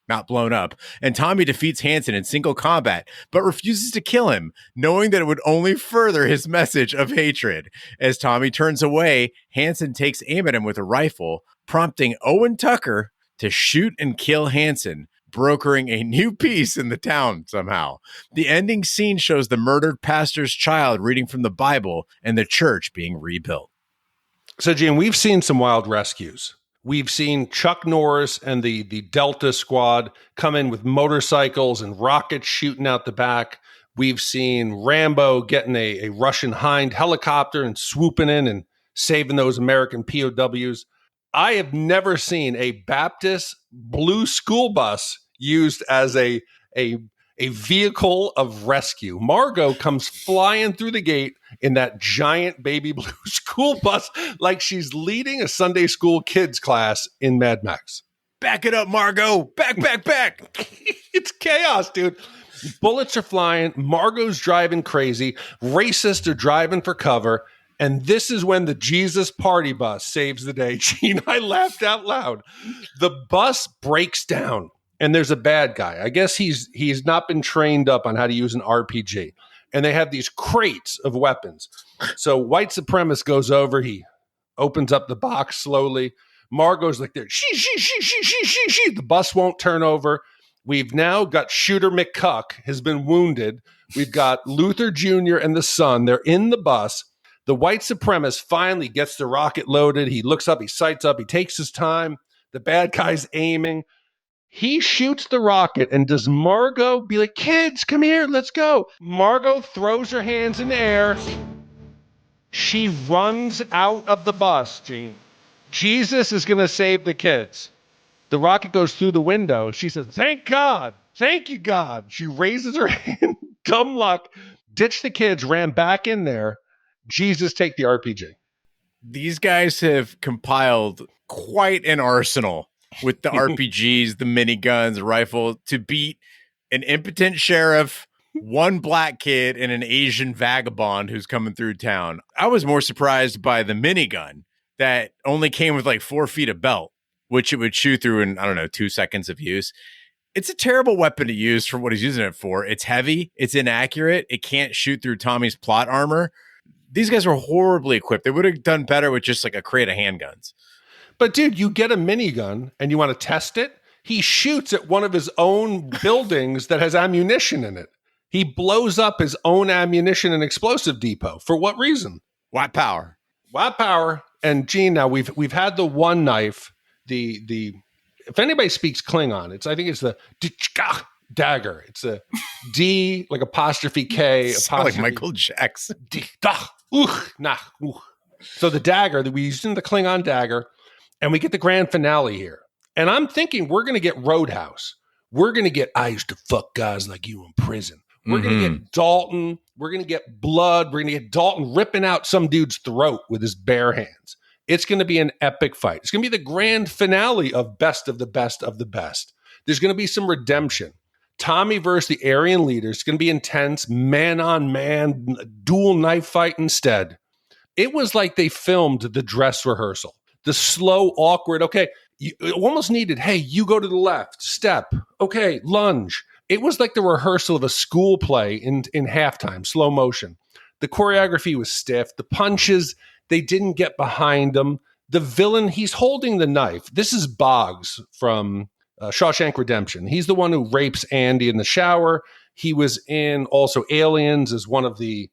not blown up, and Tommy defeats Hansen in single combat, but refuses to kill him, knowing that it would only further his message of hatred. As Tommy turns away, Hansen takes aim at him with a rifle, prompting Owen Tucker to shoot and kill Hansen, brokering a new peace in the town somehow. The ending scene shows the murdered pastor's child reading from the Bible and the church being rebuilt. So, Gene, we've seen some wild rescues. We've seen Chuck Norris and the Delta squad come in with motorcycles and rockets shooting out the back. We've seen Rambo getting a Russian Hind helicopter and swooping in and saving those American POWs. I have never seen a Baptist blue school bus used as a vehicle of rescue. Margot comes flying through the gate in that giant baby blue school bus like she's leading a Sunday school kids class in Mad Max. Back it up, Margot. Back. It's chaos, dude. Bullets are flying. Margot's driving crazy. Racists are driving for cover. And this is when the Jesus party bus saves the day. Gene, I laughed out loud. The bus breaks down. And there's a bad guy. I guess he's not been trained up on how to use an RPG. And they have these crates of weapons. So white supremacist goes over. He opens up the box slowly. Margot's like there. She. The bus won't turn over. We've now got Shooter McCuck has been wounded. We've got Luther Jr. and the son. They're in the bus. The white supremacist finally gets the rocket loaded. He looks up. He sights up. He takes his time. The bad guy's aiming. He shoots the rocket, and does Margot be like, "Kids, come here, let's go"? Margot throws her hands in the air. She runs out of the bus, Gene. Jesus is going to save the kids. The rocket goes through the window. She says, "Thank God. Thank you, God." She raises her hand. Dumb luck. Ditch the kids, ran back in there. Jesus, take the RPG. These guys have compiled quite an arsenal with the RPGs, the miniguns, the rifle, to beat an impotent sheriff, one black kid, and an Asian vagabond who's coming through town. I was more surprised by the minigun that only came with like 4 feet of belt, which it would shoot through in, 2 seconds of use. It's a terrible weapon to use for what he's using it for. It's heavy. It's inaccurate. It can't shoot through Tommy's plot armor. These guys were horribly equipped. They would have done better with just like a crate of handguns. But dude, you get a minigun and you want to test it. He shoots at one of his own buildings that has ammunition in it. He blows up his own ammunition and explosive depot. For what reason? White power. White power. And Gene, now we've had the one knife, the if anybody speaks Klingon, I think it's the dagger. It's a D like apostrophe K apostrophe like Michael Jackson. So the dagger that we used in the Klingon dagger. And we get the grand finale here. And I'm thinking we're going to get Roadhouse. We're going to get I used to fuck guys like you in prison. We're going to get Dalton. We're going to get blood. We're going to get Dalton ripping out some dude's throat with his bare hands. It's going to be an epic fight. It's going to be the grand finale of best of the best of the best. There's going to be some redemption. Tommy versus the Aryan leaders. It's going to be intense, man on man, dual knife fight instead. It was like they filmed the dress rehearsal. The slow, awkward, okay, you almost needed, hey, you go to the left, step, okay, lunge. It was like the rehearsal of a school play in halftime, slow motion. The choreography was stiff. The punches, they didn't get behind them. The villain, he's holding the knife. This is Boggs from Shawshank Redemption. He's the one who rapes Andy in the shower. He was in also Aliens as one of the,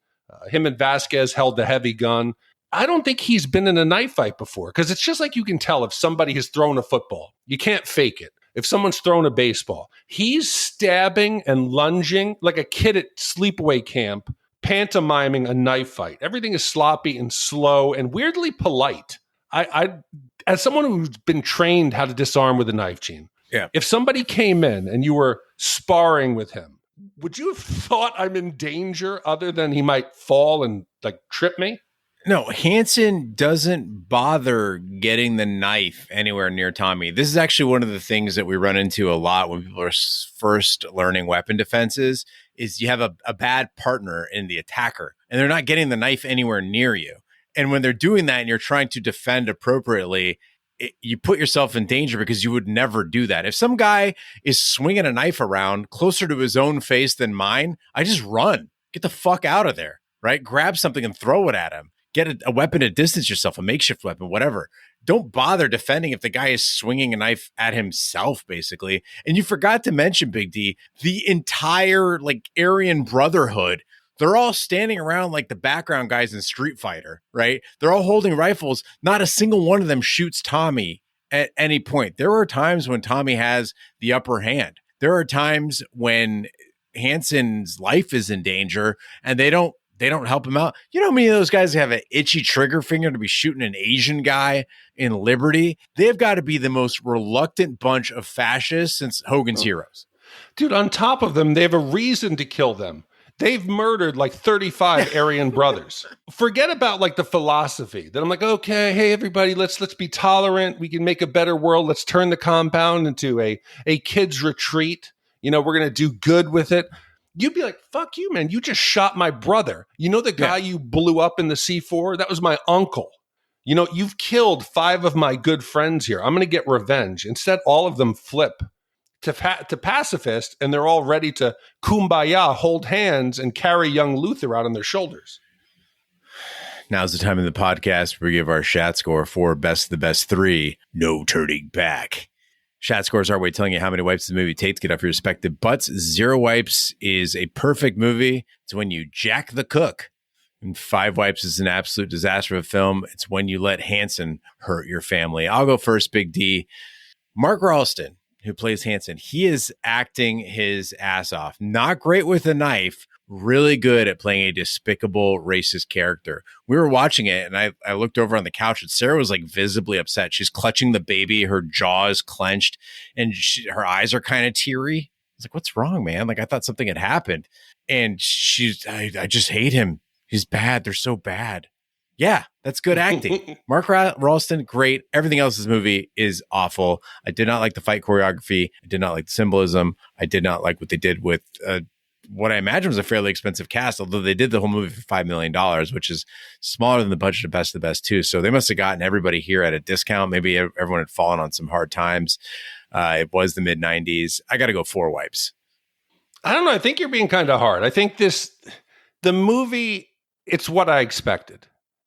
him and Vasquez held the heavy gun. I don't think he's been in a knife fight before, because it's just like you can tell if somebody has thrown a football. You can't fake it. If someone's thrown a baseball, he's stabbing and lunging like a kid at sleepaway camp, pantomiming a knife fight. Everything is sloppy and slow and weirdly polite. I as someone who's been trained how to disarm with a knife, Gene, if somebody came in and you were sparring with him, would you have thought I'm in danger other than he might fall and like trip me? No, Hansen doesn't bother getting the knife anywhere near Tommy. This is actually one of the things that we run into a lot when people are first learning weapon defenses, is you have a bad partner in the attacker, and they're not getting the knife anywhere near you. And when they're doing that and you're trying to defend appropriately, you put yourself in danger because you would never do that. If some guy is swinging a knife around closer to his own face than mine, I just run. Get the fuck out of there, right? Grab something and throw it at him. Get a weapon to distance yourself, a makeshift weapon, whatever. Don't bother defending if the guy is swinging a knife at himself, basically. And you forgot to mention, Big D, the entire like Aryan Brotherhood. They're all standing around like the background guys in Street Fighter, right? They're all holding rifles. Not a single one of them shoots Tommy at any point. There are times when Tommy has the upper hand. There are times when Hansen's life is in danger and they don't help him out. You know how many of those guys have an itchy trigger finger to be shooting an Asian guy in Liberty? They've got to be the most reluctant bunch of fascists since Hogan's Heroes. Dude, on top of them, they have a reason to kill them. They've murdered like 35 Aryan brothers. Forget about like the philosophy that I'm like, okay, hey, everybody, let's be tolerant. We can make a better world. Let's turn the compound into a kid's retreat. You know, we're going to do good with it. You'd be like, fuck you, man. You just shot my brother. You know the guy you blew up in the C4? That was my uncle. You know, you've killed 5 of my good friends here. I'm going to get revenge. Instead, all of them flip to pacifist, and they're all ready to kumbaya, hold hands, and carry young Luther out on their shoulders. Now's the time in the podcast where we give our Shat score for best of the best 3. No turning back. Shat scores our way telling you how many wipes the movie takes to get off your respective butts. 0 wipes is a perfect movie. It's when you jack the cook. And 5 wipes is an absolute disaster of a film. It's when you let Hansen hurt your family. I'll go first, Big D. Mark Rolston, who plays Hansen, he is acting his ass off. Not great with a knife, really good at playing a despicable racist character. We were watching it and I looked over on the couch and Sarah was like visibly upset. She's clutching the baby. Her jaw is clenched and her eyes are kind of teary. I was like, what's wrong, man? Like I thought something had happened. And I just hate him. He's bad. They're so bad. Yeah, that's good acting. Mark Rolston, great. Everything else in this movie is awful. I did not like the fight choreography. I did not like the symbolism. I did not like what they did with what I imagine was a fairly expensive cast, although they did the whole movie for $5 million, which is smaller than the budget of Best of the Best 2. So they must have gotten everybody here at a discount. Maybe everyone had fallen on some hard times. It was the mid-90s. I got to go 4 wipes. I don't know. I think you're being kind of hard. I think the movie, it's what I expected.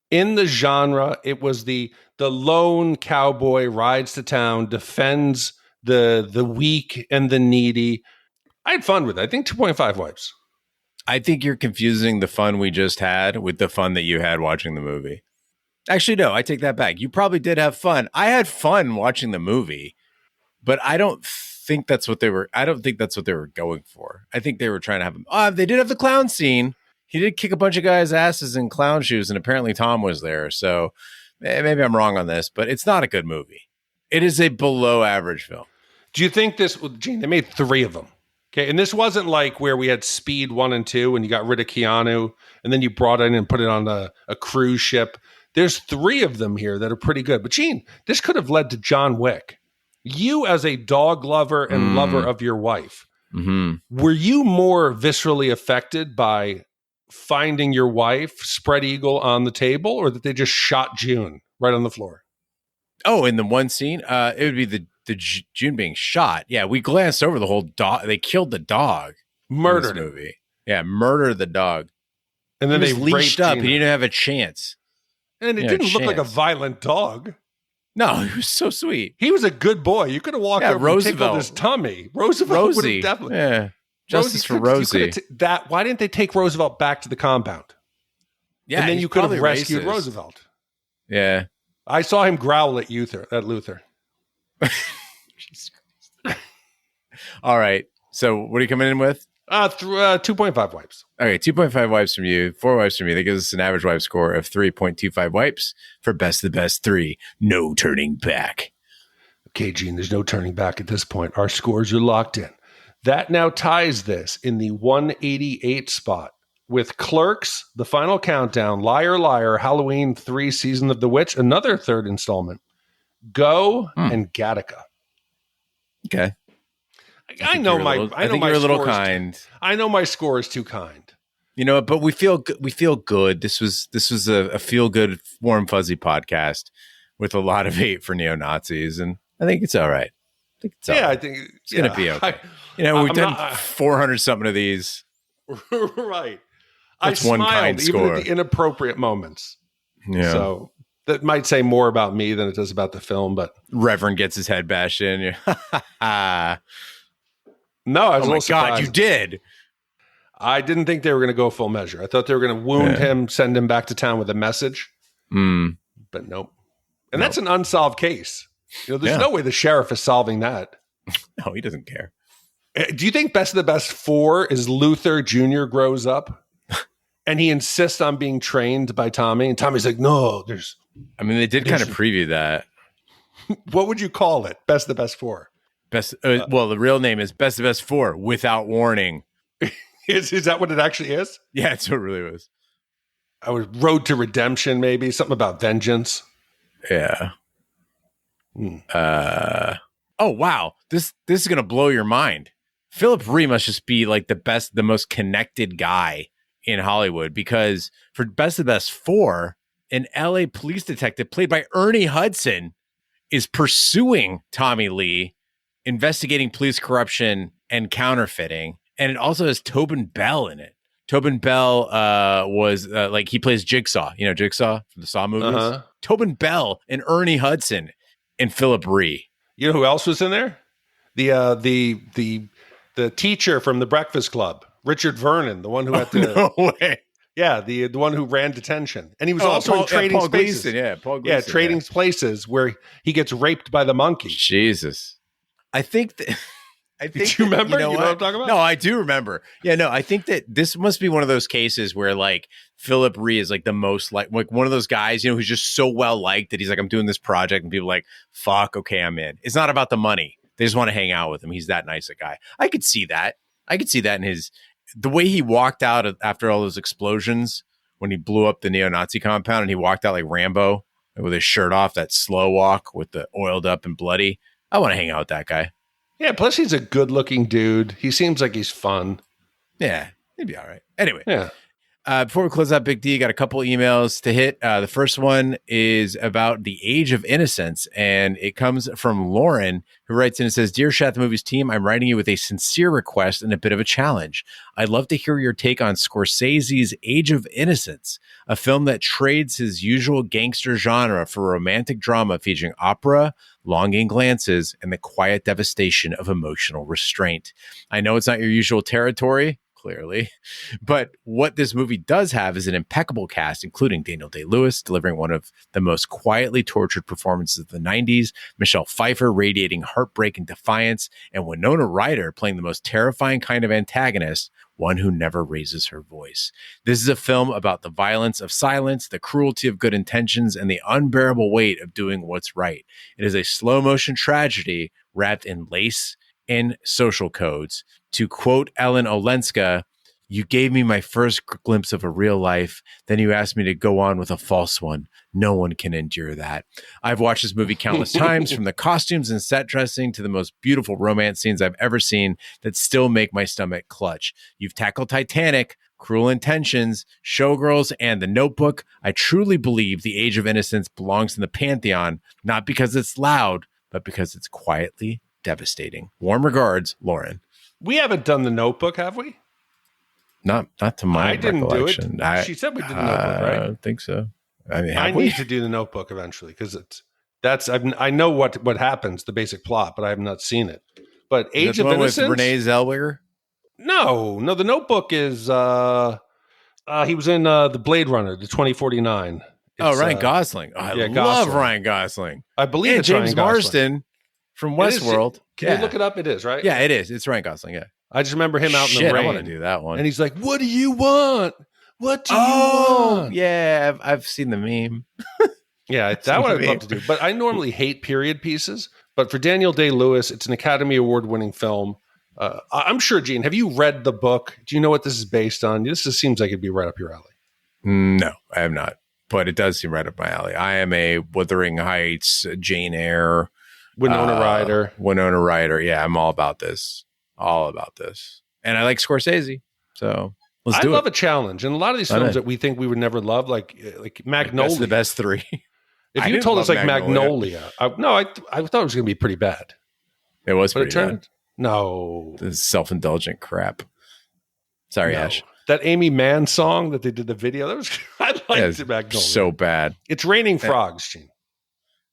In the genre, it was the lone cowboy rides to town, defends the weak and the needy. I had fun with it. I think 2.5 wipes. I think you're confusing the fun we just had with the fun that you had watching the movie. Actually, no, I take that back. You probably did have fun. I had fun watching the movie, but I don't think that's what they were going for. I think they were trying to have they did have the clown scene. He did kick a bunch of guys' asses in clown shoes, and apparently Tom was there. So maybe I'm wrong on this, but it's not a good movie. It is a below average film. Do you think Gene, they made 3 of them. Okay. And this wasn't like where we had Speed 1 and 2 and you got rid of Keanu and then you brought it in and put it on a cruise ship. There's 3 of them here that are pretty good. But Gene, this could have led to John Wick. You as a dog lover and lover of your wife, were you more viscerally affected by finding your wife spread eagle on the table, or that they just shot June right on the floor? Oh, in the one scene, it would be the June being shot. Yeah, we glanced over the whole dog. They killed the dog. Murdered in this movie. Yeah, murdered the dog. And then he they was leashed up. Gina. He didn't have a chance. And it didn't look like a violent dog. No, he was so sweet. He was a good boy. You could have walked over and tickled Roosevelt. his tummy. Roosevelt would Rosie. have definitely. Yeah. Justice for Rosie. Why didn't they take Roosevelt back to the compound? Yeah, and then he's you could have probably rescued racist. Roosevelt. Yeah. I saw him growl at Luther. Jesus Christ. All right. So what are you coming in with? Through 2.5 wipes. Okay, 2.5 wipes from you, 4 wipes from me. That gives us an average wipe score of 3.25 wipes for best of the best 3. No turning back. Okay, Gene, there's no turning back at this point. Our scores are locked in. That now ties this in the 188 spot with Clerks, The Final Countdown, Liar Liar, Halloween 3, Season of the Witch, another third installment, Go, and Gattaca. Okay. I know you're a little kind. I know my score is too kind. You know, but we feel good. This was a feel good, warm fuzzy podcast with a lot of hate for neo-Nazis, and I think it's all right. I think it's going to be okay. We've done 400 something of these. Right. That's I one smiled kind even score. at the inappropriate moments. Yeah. So that might say more about me than it does about the film, but Reverend gets his head bashed in. No, I was oh my God, you did. I didn't think they were going to go full measure. I thought they were going to wound him, send him back to town with a message. But nope. And that's an unsolved case. There's no way the sheriff is solving that. No, he doesn't care. Do you think Best of the Best 4 is Luther Jr. grows up and he insists on being trained by Tommy? And Tommy's like, no, they did kind of preview that. What would you call it? Best of the Best 4? Well, the real name is Best of the Best 4 Without Warning. Is that what it actually is? Yeah, it's what it really was. I was Road to Redemption, maybe something about vengeance. Yeah. Oh wow, this is gonna blow your mind. Phillip Rhee must just be like the most connected guy in Hollywood, because for Best of the Best 4, an LA police detective played by Ernie Hudson is pursuing Tommy Lee, investigating police corruption and counterfeiting. And it also has Tobin Bell in it. Tobin Bell was he plays Jigsaw, Jigsaw from the Saw movies. Uh-huh. Tobin Bell and Ernie Hudson and Phillip Rhee. You know who else was in there? The teacher from the Breakfast Club, Richard Vernon, the one who had the no way. Yeah, the one who ran detention, and he was also in Trading Paul Spaces. Gleason, Paul Gleason. Yeah, Trading Places, where he gets raped by the monkey. Jesus, I think that. Do you remember? You know what I'm talking about? No, I do remember. Yeah, no, I think that this must be one of those cases where Phillip Rhee is the most like one of those guys, who's just so well liked that he's like, I'm doing this project, and people are like, fuck, okay, I'm in. It's not about the money. They just want to hang out with him. He's that nice a guy. I could see that. In the way he walked out after all those explosions when he blew up the neo-Nazi compound, and he walked out like Rambo with his shirt off, that slow walk with the oiled up and bloody. I want to hang out with that guy. Yeah, plus he's a good-looking dude. He seems like he's fun. Yeah, he'd be all right. Anyway, yeah. Before we close out Big D, got a couple emails to hit. The first one is about the age of innocence, and it comes from Lauren, who writes in and says, Dear Shat the Movies team, I'm writing you with a sincere request and a bit of a challenge. I'd love to hear your take on Scorsese's Age of Innocence, a film that trades his usual gangster genre for a romantic drama featuring opera, longing glances, and the quiet devastation of emotional restraint. I know it's not your usual territory, clearly, but what this movie does have is an impeccable cast, including Daniel Day-Lewis delivering one of the most quietly tortured performances of the 90s, Michelle Pfeiffer radiating heartbreak and defiance, and Winona Ryder playing the most terrifying kind of antagonist, one who never raises her voice. This is a film about the violence of silence, the cruelty of good intentions, and the unbearable weight of doing what's right. It is a slow motion tragedy wrapped in lace and social codes. To quote Ellen Olenska, you gave me my first glimpse of a real life, then you asked me to go on with a false one. No one can endure that. I've watched this movie countless times, from the costumes and set dressing to the most beautiful romance scenes I've ever seen that still make my stomach clutch. You've tackled Titanic, Cruel Intentions, Showgirls, and The Notebook. I truly believe The Age of Innocence belongs in the pantheon, not because it's loud, but because it's quietly devastating. Warm regards, Lauren. We haven't done The Notebook, have we? Not to my recollection. Do it. She said we did The Notebook, right? I don't think so. I mean, I need to do The Notebook eventually, because I know what happens, the basic plot, but I have not seen it. But Age of Innocence with Renee Zellweger? No, The Notebook is he was in the Blade Runner, the 2049. Ryan Gosling. I love Ryan Gosling. I believe and it's James Ryan Gosling. Marsden from Westworld. Can you look it up? It is, right? Yeah, it is. It's Ryan Gosling. Yeah. I just remember him out in the rain. I want to do that one. And he's like, "What do you want? What do you want?" Yeah, I've seen the meme. Yeah, that one I'd love to do. But I normally hate period pieces. But for Daniel Day-Lewis, it's an Academy Award-winning film. I'm sure, Gene, have you read the book? Do you know what this is based on? This just seems like it'd be right up your alley. No, I have not. But it does seem right up my alley. I am a Wuthering Heights, Jane Eyre, Winona Ryder. Yeah, I'm all about this. And I like Scorsese. So let's do it. I love a challenge. And a lot of these films that we think we would never love, like Magnolia. The best three. If you told us like Magnolia, I thought it was going to be pretty bad. It was pretty bad. No. This self-indulgent crap. Sorry, Ash. That Amy Mann song that they did the video, I liked it, Magnolia. So bad. It's Raining Frogs, Gene.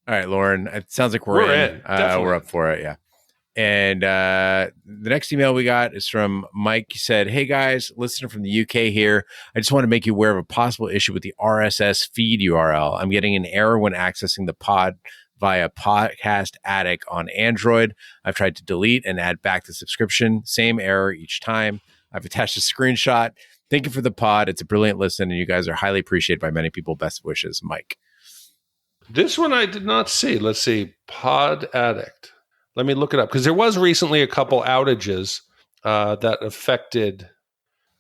All right, Lauren. It sounds like we're in. We're up for it, yeah. And the next email we got is from Mike. He said, "Hey guys, listener from the UK here. I just want to make you aware of a possible issue with the RSS feed URL. I'm getting an error when accessing the pod via Podcast Addict on Android. I've tried to delete and add back the subscription. Same error each time. I've attached a screenshot. Thank you for the pod. It's a brilliant listen, and you guys are highly appreciated by many people. Best wishes, Mike." This one I did not see. Let's see. Pod Addict. Let me look it up, because there was recently a couple outages that affected.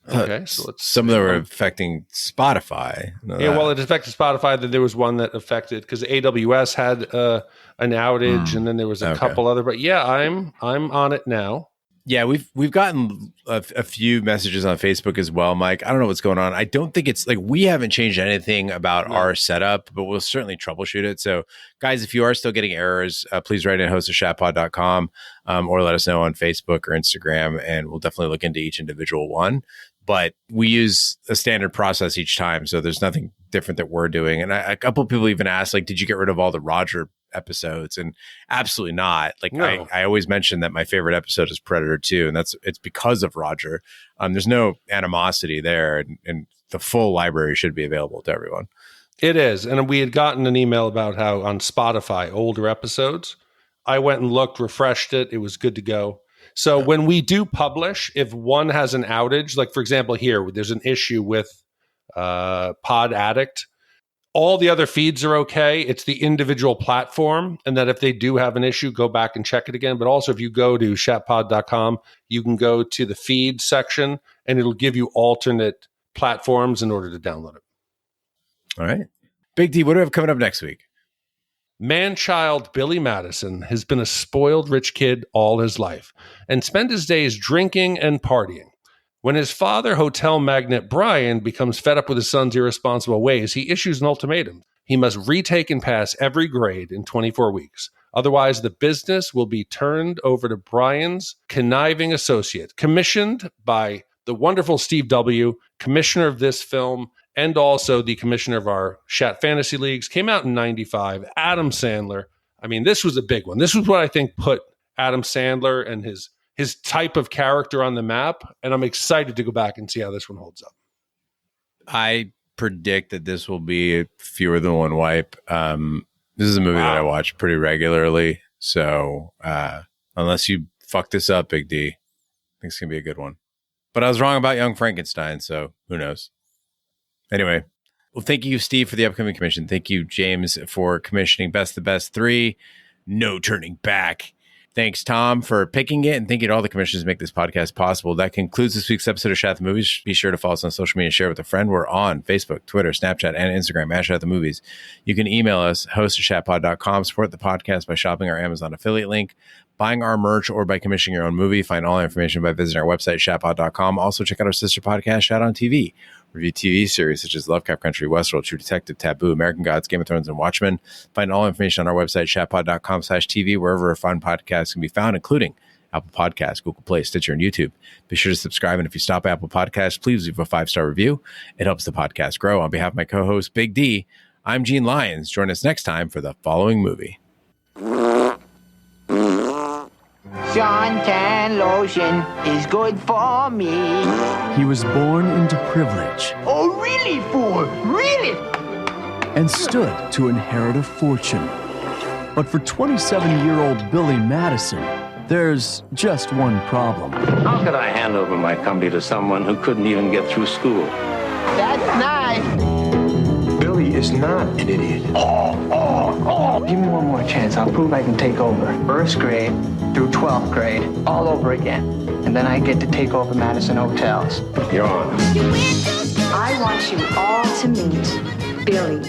Okay, so some of them were affecting Spotify. Well, it affected Spotify. Then there was one that affected, because AWS had an outage, and then there was a couple other. But yeah, I'm on it now. Yeah, we've gotten a few messages on Facebook as well, Mike. I don't know what's going on. I don't think it's like we haven't changed anything about our setup, but we'll certainly troubleshoot it. So, guys, if you are still getting errors, please write in host@shatpod.com or let us know on Facebook or Instagram, and we'll definitely look into each individual one. But we use a standard process each time, so there's nothing different that we're doing. And a couple of people even asked, like, did you get rid of all the Roger episodes? And absolutely not. Like, no. I always mention that my favorite episode is Predator 2, and it's because of Roger. There's no animosity there, and the full library should be available to everyone. It is. And we had gotten an email about how on Spotify, older episodes, I went and looked, refreshed it. It was good to go. So when we do publish, if one has an outage, like for example here, there's an issue with Pod Addict, all the other feeds are okay. It's the individual platform. And that if they do have an issue, go back and check it again. But also if you go to shatpod.com, you can go to the feed section and it'll give you alternate platforms in order to download it. All right. Big D, what do we have coming up next week? Man-child Billy Madison has been a spoiled rich kid all his life and spent his days drinking and partying. When his father, hotel magnate Brian, becomes fed up with his son's irresponsible ways, he issues an ultimatum. He must retake and pass every grade in 24 weeks. Otherwise, the business will be turned over to Brian's conniving associate, commissioned by the wonderful Steve W., commissioner of this film, and also the commissioner of our Shat Fantasy Leagues. Came out in 95. Adam Sandler. I mean, this was a big one. This was what I think put Adam Sandler and his type of character on the map. And I'm excited to go back and see how this one holds up. I predict that this will be fewer than one wipe. This is a movie that I watch pretty regularly. So unless you fuck this up, Big D, I think it's going to be a good one. But I was wrong about Young Frankenstein, so who knows? Anyway, well, thank you, Steve, for the upcoming commission. Thank you, James, for commissioning Best the Best 3. No turning back. Thanks, Tom, for picking it, and thank you to all the commissioners who make this podcast possible. That concludes this week's episode of Shat the Movies. Be sure to follow us on social media and share with a friend. We're on Facebook, Twitter, Snapchat, and Instagram at Shat the Movies. You can email us, host@shatpod.com. Support the podcast by shopping our Amazon affiliate link, buying our merch, or by commissioning your own movie. Find all our information by visiting our website, shatpod.com. Also, check out our sister podcast, Shat on TV. Review TV series such as Lovecraft Country, Westworld, True Detective, Taboo, American Gods, Game of Thrones, and Watchmen. Find all information on our website, shatpod.com/TV, wherever fine podcasts can be found, including Apple Podcasts, Google Play, Stitcher, and YouTube. Be sure to subscribe, and if you stop at Apple Podcasts, please leave a 5-star review. It helps the podcast grow. On behalf of my co-host, Big D, I'm Gene Lyons. Join us next time for the following movie. Suntan lotion is good for me. He was born into privilege. Oh, really, fool? Really? And stood to inherit a fortune. But for 27-year-old Billy Madison, there's just one problem. How could I hand over my company to someone who couldn't even get through school? That's nice. Billy is not an idiot. Give me one more chance. I'll prove I can take over. First grade through 12th grade, all over again. And then I get to take over Madison Hotels. You're on. I want you all to meet Billy.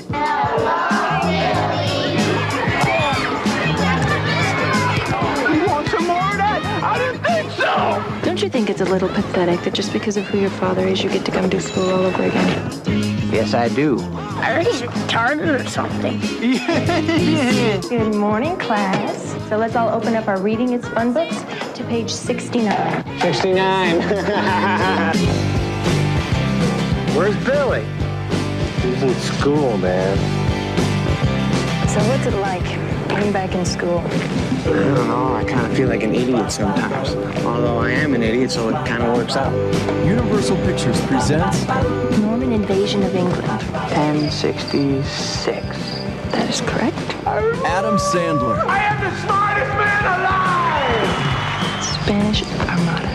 You want some more of that? I didn't think so. Don't you think it's a little pathetic that just because of who your father is, you get to come to school all over again? Yes, I do. I heard he's retarded or something. Good morning, class. So let's all open up our Reading Is Fun books to page 69. 69. Where's Billy? He's in school, man. So what's it like being back in school? I don't know. I kind of feel like an idiot sometimes. Although I am an idiot, so it kind of works out. Universal Pictures presents Norman Invasion of England. 1066. That is correct. Adam Sandler, I am the smartest man alive! Spanish Armada.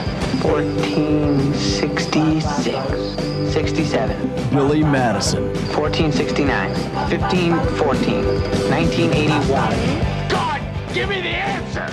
1466. 67. Billy Madison, 1469. 1514. 1981. God, give me the answer!